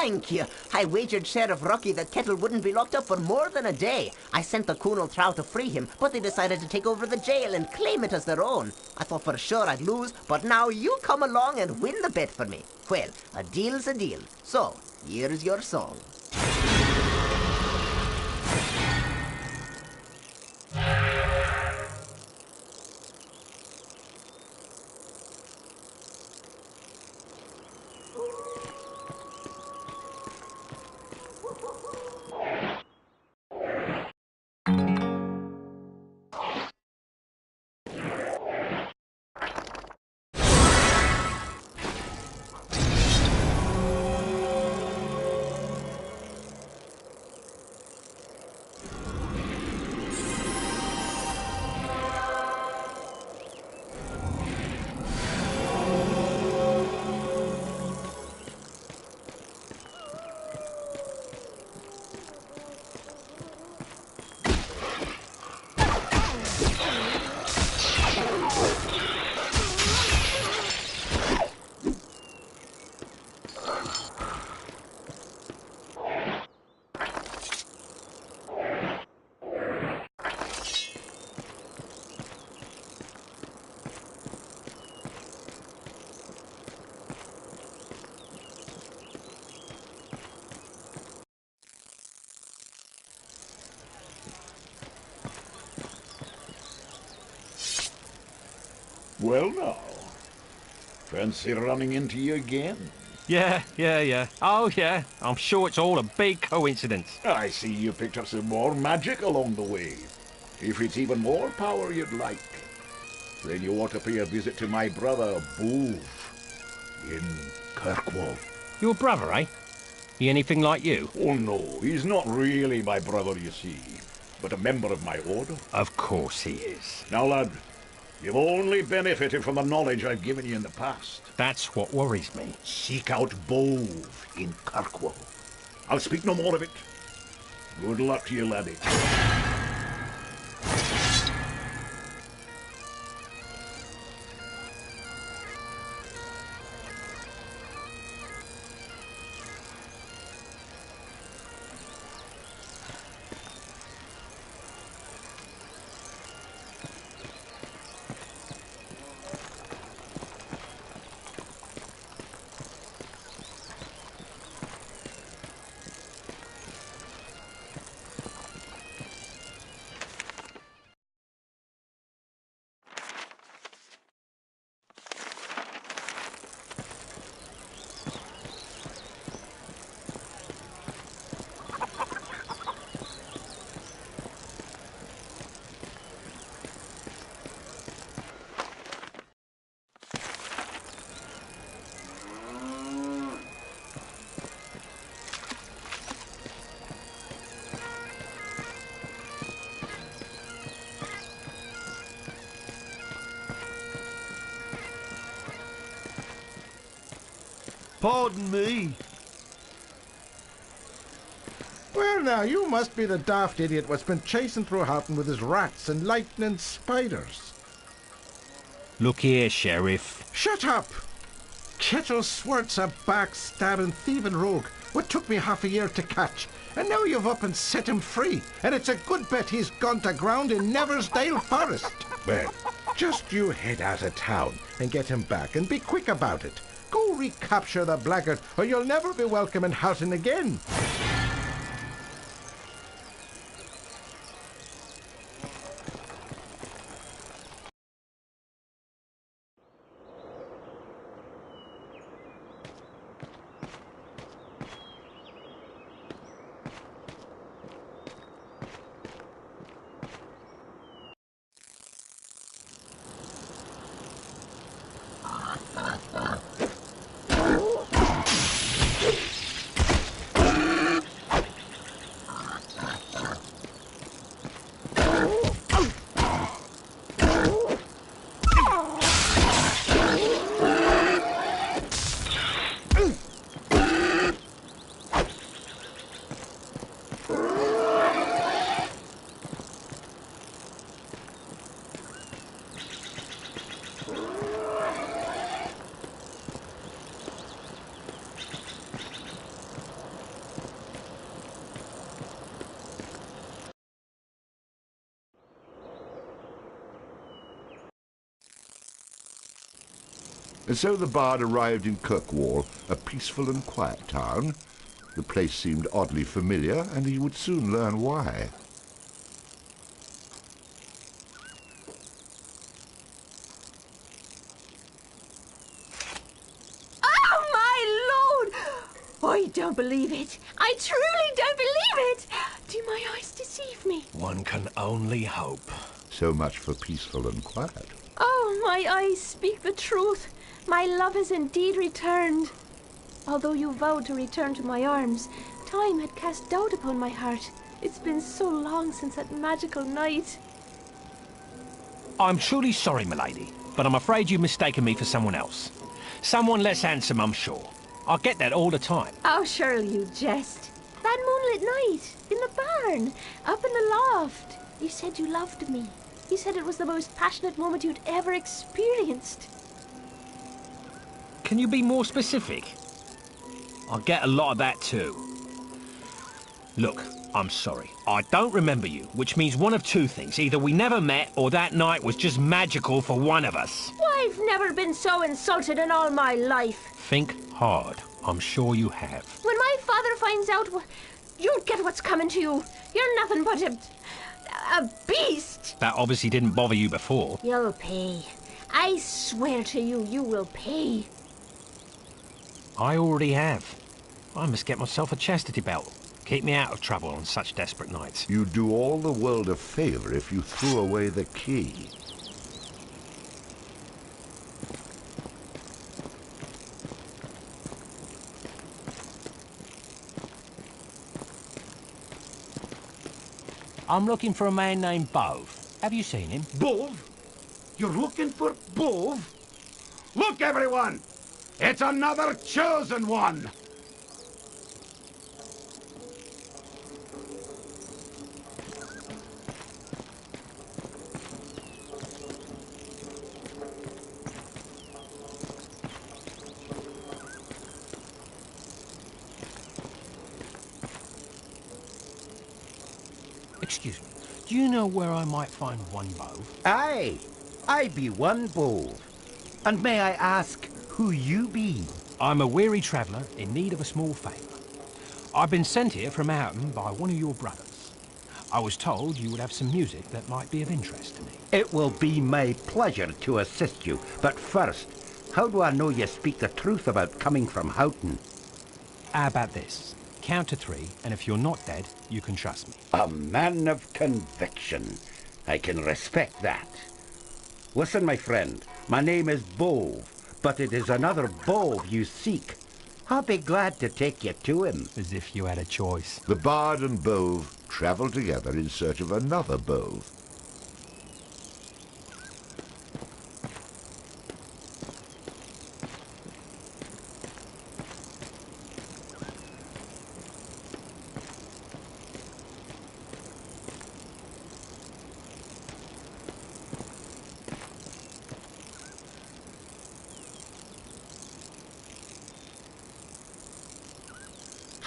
Thank you. I wagered Sheriff Rocky that Kettle wouldn't be locked up for more than a day. I sent the Kunal Trow to free him, but they decided to take over the jail and claim it as their own. I thought for sure I'd lose, but now you come along and win the bet for me. Well, a deal's a deal. So, here's your song. Well now, fancy running into you again? Yeah. Oh, yeah. I'm sure it's all a big coincidence. I see you picked up some more magic along the way. If it's even more power you'd like, then you ought to pay a visit to my brother, Boov, in Kirkwall. Your brother, eh? He anything like you? Oh, no, he's not really my brother, you see, but a member of my order. Of course he is. Now, lad, you've only benefited from the knowledge I've given you in the past. That's what worries me. Seek out Boov in Kirkwall. I'll speak no more of it. Good luck to you, laddie. Pardon me. Well, now, you must be the daft idiot what's been chasing through Houghton with his rats and lightning spiders. Look here, Sheriff. Shut up! Kettle Swart's a backstabbing, thieving rogue what took me half a year to catch, and now you've up and set him free, and it's a good bet he's gone to ground in Neversdale Forest. Well, just you head out of town and get him back, and be quick about it. Go recapture the blackguard, or you'll never be welcome in Houghton again. And so the bard arrived in Kirkwall, a peaceful and quiet town. The place seemed oddly familiar, and he would soon learn why. Oh, my lord! I don't believe it. I truly don't believe it. Do my eyes deceive me? One can only hope. So much for peaceful and quiet. Oh, my eyes speak the truth. My love has indeed returned. Although you vowed to return to my arms, time had cast doubt upon my heart. It's been so long since that magical night. I'm truly sorry, milady, but I'm afraid you've mistaken me for someone else. Someone less handsome, I'm sure. I get that all the time. Oh, surely you jest. That moonlit night, in the barn, up in the loft. You said you loved me. You said it was the most passionate moment you'd ever experienced. Can you be more specific? I get a lot of that too. Look, I'm sorry. I don't remember you, which means one of two things. Either we never met, or that night was just magical for one of us. I've never been so insulted in all my life. Think hard. I'm sure you have. When my father finds out, you'll get what's coming to you. You're nothing but a beast. That obviously didn't bother you before. You'll pay. I swear to you, you will pay. I already have. I must get myself a chastity belt. Keep me out of trouble on such desperate nights. You'd do all the world a favor if you threw away the key. I'm looking for a man named Bove. Have you seen him? Bove? You're looking for Bove? Look, everyone! It's another chosen one! Excuse me. Do you know where I might find one Bove? Aye, I be one Bove. And may I ask who you be? I'm a weary traveller in need of a small favour. I've been sent here from Houghton by one of your brothers. I was told you would have some music that might be of interest to me. It will be my pleasure to assist you. But first, how do I know you speak the truth about coming from Houghton? How about this? Count to 3, and if you're not dead, you can trust me. A man of conviction. I can respect that. Listen, my friend, my name is Bove, but it is another Bove you seek. I'll be glad to take you to him. As if you had a choice. The bard and Bove travel together in search of another Bove.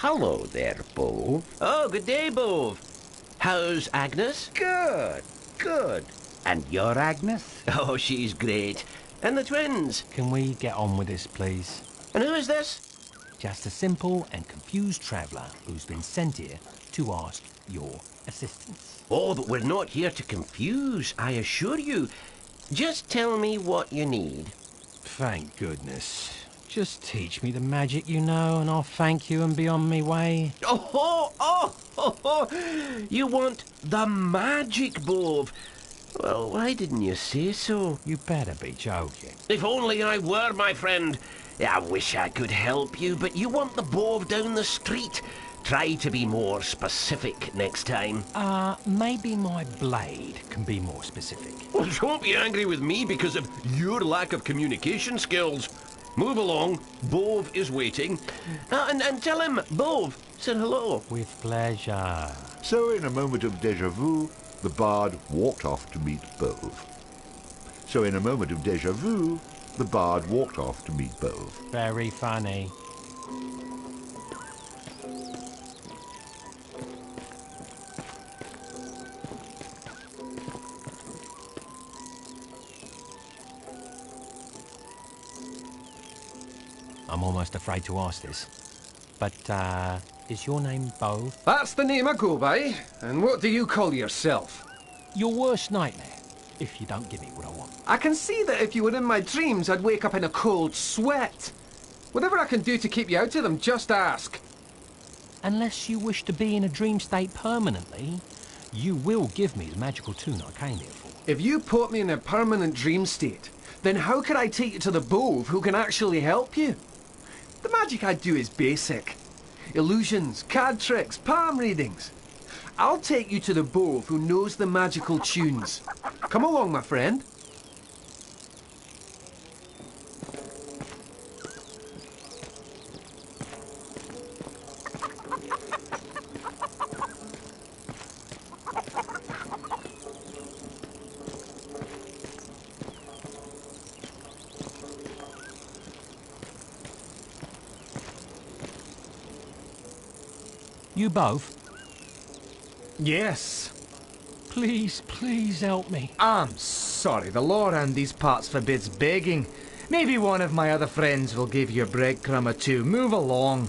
Hello there, Bove. Oh, good day, Bove. How's Agnes? Good, good. And your Agnes? Oh, she's great. And the twins? Can we get on with this, please? And who is this? Just a simple and confused traveller who's been sent here to ask your assistance. Oh, but we're not here to confuse, I assure you. Just tell me what you need. Thank goodness. Just teach me the magic you know, and I'll thank you and be on me way. Oh, you want the magic, Bove. Well, why didn't you say so? You better be joking. If only I were, my friend. I wish I could help you, but you want the Bove down the street. Try to be more specific next time. Maybe my blade can be more specific. Well, don't be angry with me because of your lack of communication skills. Move along. Bove is waiting. And tell him Bove said hello. With pleasure. So in a moment of déjà vu, the bard walked off to meet Bove. So in a moment of déjà vu, the bard walked off to meet Bove. Very funny. I'm almost afraid to ask this, but, is your name Bove? That's the name I go by. And what do you call yourself? Your worst nightmare, if you don't give me what I want. I can see that if you were in my dreams, I'd wake up in a cold sweat. Whatever I can do to keep you out of them, just ask. Unless you wish to be in a dream state permanently, you will give me the magical tune I came here for. If you put me in a permanent dream state, then how could I take you to the Bove who can actually help you? The magic I do is basic. Illusions, card tricks, palm readings. I'll take you to the Bove who knows the magical tunes. Come along, my friend. You both? Yes. Please, please help me. I'm sorry, the law around these parts forbids begging. Maybe one of my other friends will give you a breadcrumb or two. Move along.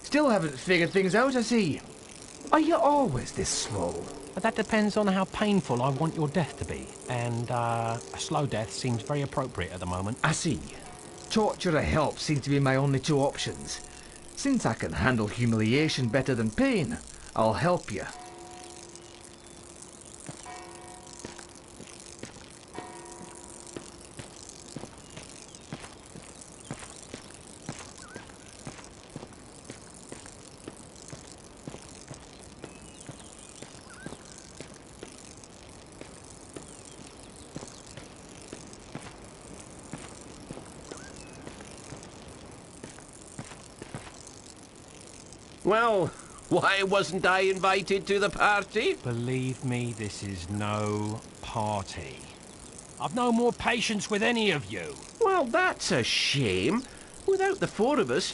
Still haven't figured things out, I see. Are you always this slow? That depends on how painful I want your death to be. And, a slow death seems very appropriate at the moment. I see. Torture or help seem to be my only two options. Since I can handle humiliation better than pain, I'll help you. Well, why wasn't I invited to the party? Believe me, this is no party. I've no more patience with any of you. Well, that's a shame. Without the four of us,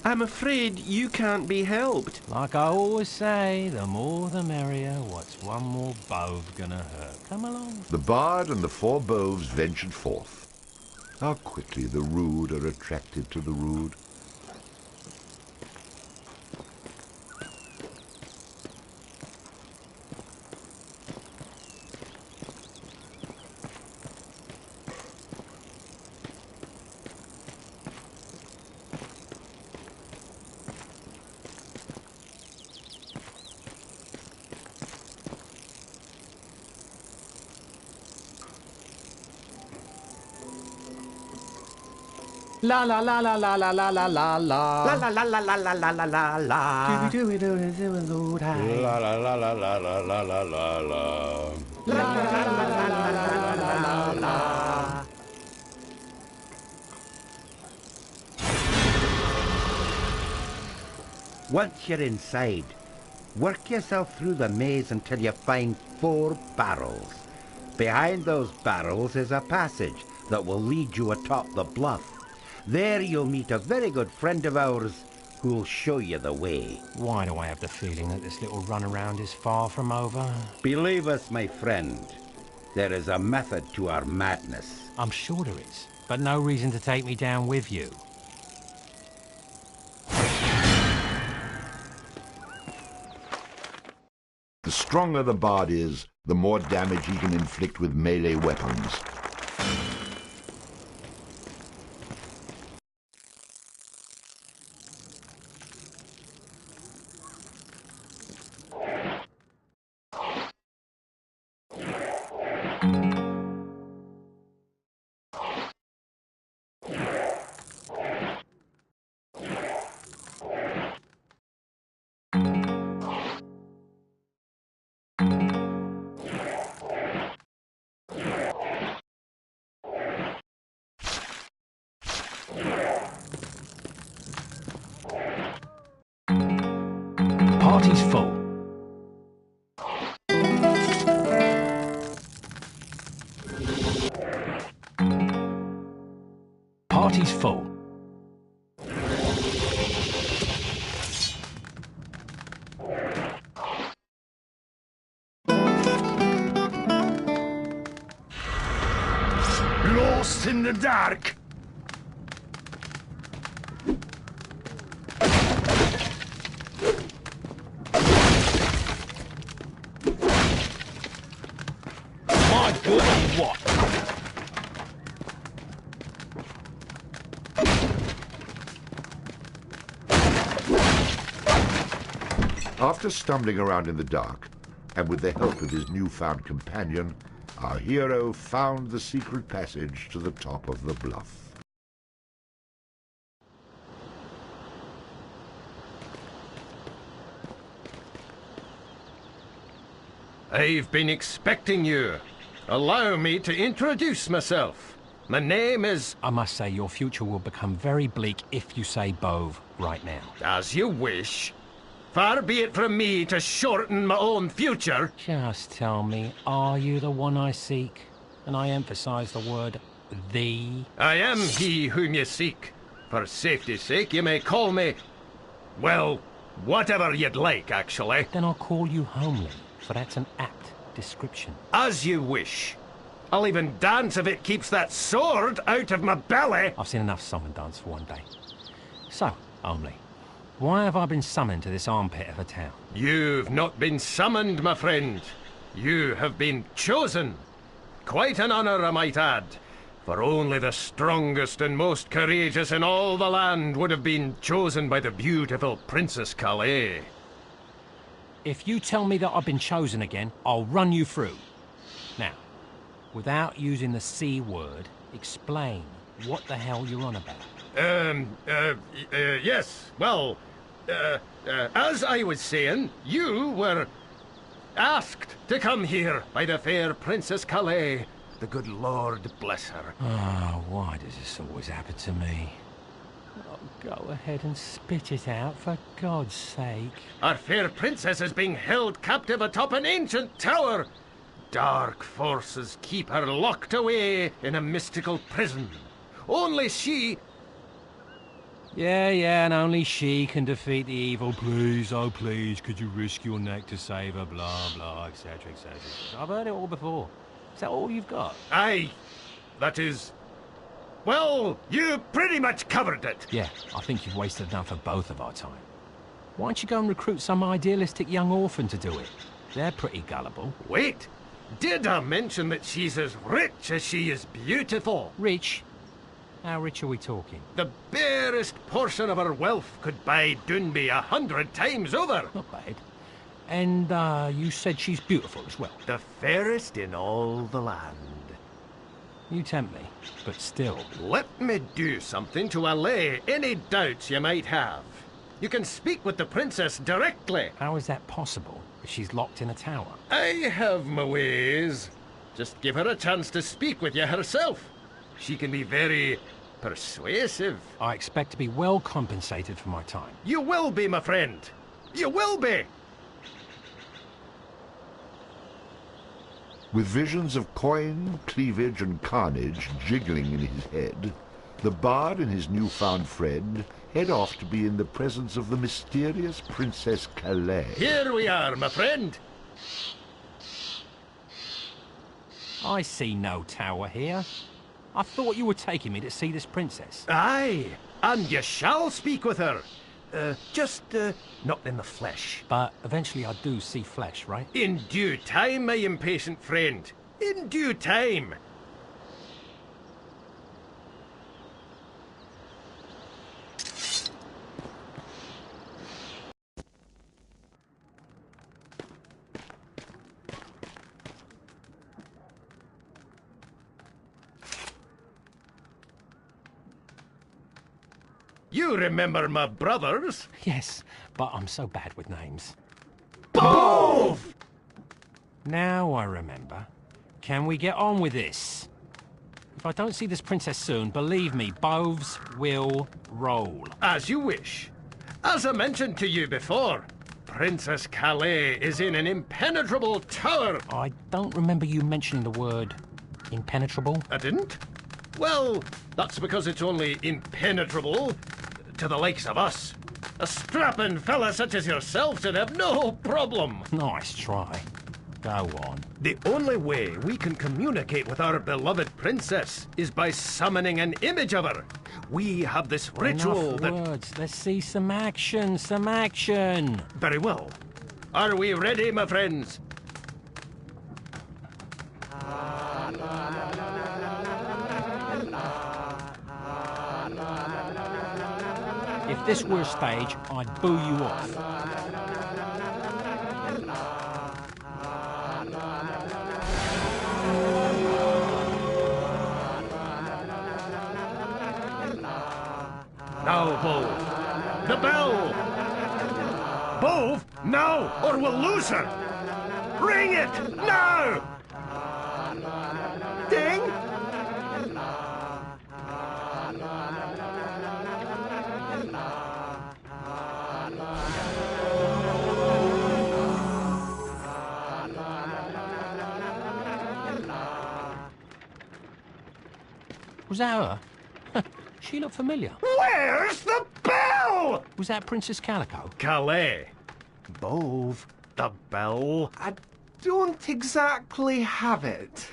I'm afraid you can't be helped. Like I always say, the more the merrier. What's one more Bove gonna hurt? Come along. The bard and the four Boves ventured forth. How quickly the rude are attracted to the rude. La la la la la la la la la la. La la la la la la la la la la. Do do do do do do. La la la la la la la la la la. La la la la la la la la. Once you're inside, work yourself through the maze until you find 4 barrels. Behind those barrels is a passage that will lead you atop the bluff. There you'll meet a very good friend of ours who'll show you the way. Why do I have the feeling that this little runaround is far from over? Believe us, my friend, there is a method to our madness. I'm sure there is, but no reason to take me down with you. The stronger the bard is, the more damage he can inflict with melee weapons. Party's full. Party's full. Lost in the dark. My goodness, what? After stumbling around in the dark, and with the help of his newfound companion, our hero found the secret passage to the top of the bluff. I've been expecting you. Allow me to introduce myself. My name is... I must say, your future will become very bleak if you say Bove right now. As you wish. Far be it from me to shorten my own future. Just tell me, are you the one I seek? And I emphasize the word thee. I am he whom you seek. For safety's sake, you may call me... well, whatever you'd like, actually. Then I'll call you Homely, for that's an apt description. As you wish. I'll even dance if it keeps that sword out of my belly. I've seen enough song and dance for one day. So, Homely, why have I been summoned to this armpit of a town? You've not been summoned, my friend. You have been chosen. Quite an honor, I might add. For only the strongest and most courageous in all the land would have been chosen by the beautiful Princess Calais. If you tell me that I've been chosen again, I'll run you through. Now, without using the C word, explain what the hell you're on about. Yes, well, as I was saying, you were asked to come here by the fair Princess Calais. The good Lord bless her. Oh, why does this always happen to me? Oh, go ahead and spit it out, for God's sake. Our fair princess is being held captive atop an ancient tower. Dark forces keep her locked away in a mystical prison. Only she... Yeah, and only she can defeat the evil. Please, oh please, could you risk your neck to save her? Blah, blah, etc., etc. I've heard it all before. Is that all you've got? Aye, that is... well, you pretty much covered it. Yeah, I think you've wasted enough of both of our time. Why don't you go and recruit some idealistic young orphan to do it? They're pretty gullible. Wait, did I mention that she's as rich as she is beautiful? Rich? How rich are we talking? The barest portion of her wealth could buy Dunby 100 times over. Not bad. And you said she's beautiful as well? The fairest in all the land. You tempt me, but still. Let me do something to allay any doubts you might have. You can speak with the princess directly. How is that possible if she's locked in a tower? I have my ways. Just give her a chance to speak with you herself. She can be very persuasive. I expect to be well compensated for my time. You will be, my friend. You will be. With visions of coin, cleavage, and carnage jiggling in his head, The bard and his newfound friend head off to be in the presence of the mysterious Princess Calais. Here we are, my friend. I see no tower here. I thought you were taking me to see this princess. Aye, and you shall speak with her. Just not in the flesh. But eventually I do see flesh, right? In due time, my impatient friend. In due time. You remember my brothers? Yes, but I'm so bad with names. Bove! Now I remember. Can we get on with this? If I don't see this princess soon, believe me, Boves will roll. As you wish. As I mentioned to you before, Princess Calais is in an impenetrable tower. I don't remember you mentioning the word impenetrable. I didn't? Well, that's because it's only impenetrable to the likes of us. A strapping fella such as yourself should have no problem. Nice try. Go on. The only way we can communicate with our beloved princess is by summoning an image of her. We have this ritual Enough words. Let's see some action, some action. Very well. Are we ready, my friends? If this were a stage, I'd boo you off. Now, Bove. The bell! Bove, now, or we'll lose her! Ring it, now! Ding! Was that her? She looked familiar. Where's the bell? Was that Princess Calico? Calais. Bove, the bell. I don't exactly have it.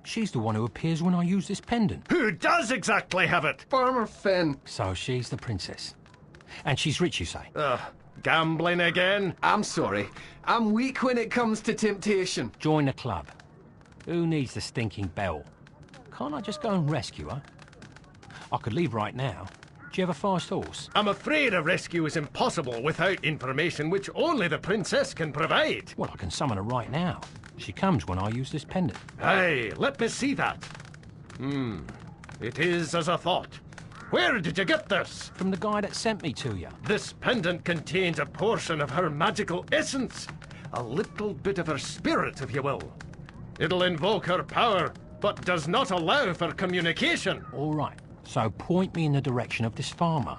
She's the one who appears when I use this pendant. Who does exactly have it? Farmer Finn. So she's the princess. And she's rich, you say? Gambling again? I'm sorry. I'm weak when it comes to temptation. Join the club. Who needs the stinking bell? Can't I just go and rescue her? I could leave right now. Do you have a fast horse? I'm afraid a rescue is impossible without information which only the princess can provide. Well, I can summon her right now. She comes when I use this pendant. Hey, let me see that. It is as I thought. Where did you get this? From the guy that sent me to you. This pendant contains a portion of her magical essence. A little bit of her spirit, if you will. It'll invoke her power, but does not allow for communication. All right. So point me in the direction of this farmer.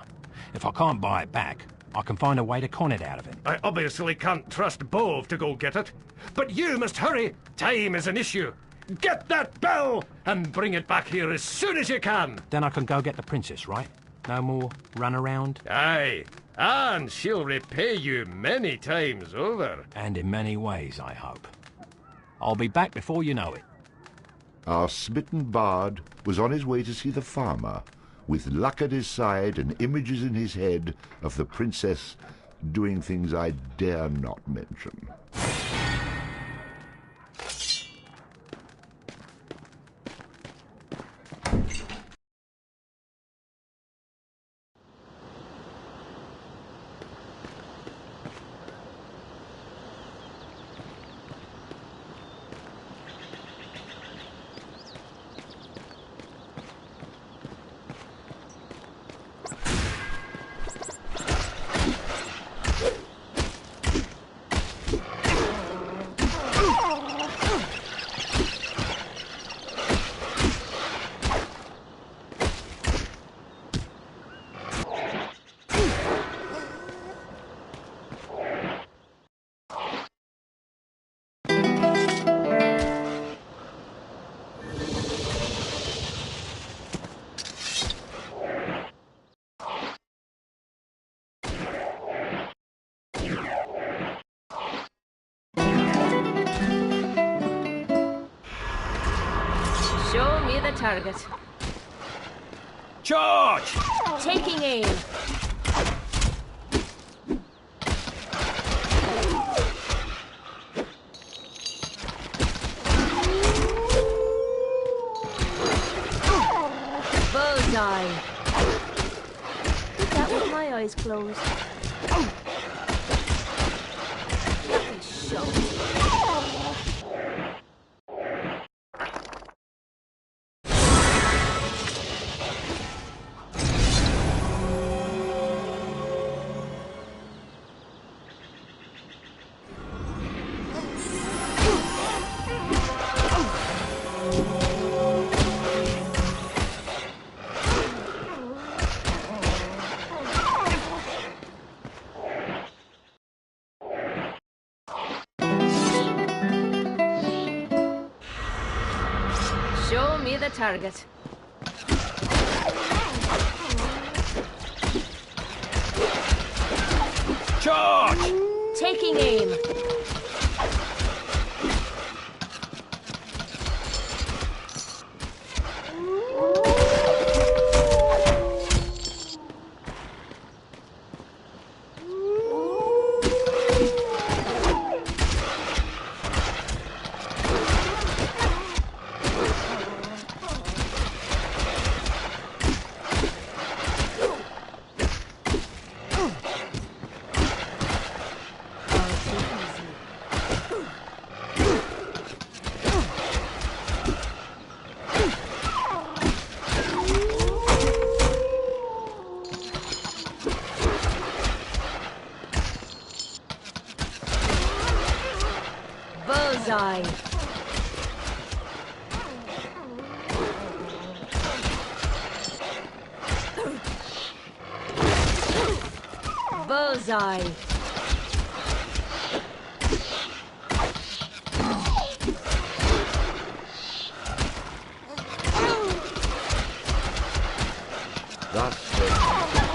If I can't buy it back, I can find a way to con it out of him. I obviously can't trust Bove to go get it. But you must hurry. Time is an issue. Get that bell and bring it back here as soon as you can. Then I can go get the princess, right? No more run around? Aye. And she'll repay you many times over. And in many ways, I hope. I'll be back before you know it. Our smitten bard was on his way to see the farmer, with luck at his side and images in his head of the princess doing things I dare not mention. target. Charge! Taking aim. Bullseye. Did that with my eyes closed. Lucky shot. Show me the target. Charge! Taking aim. Bullseye. Bullseye. Thus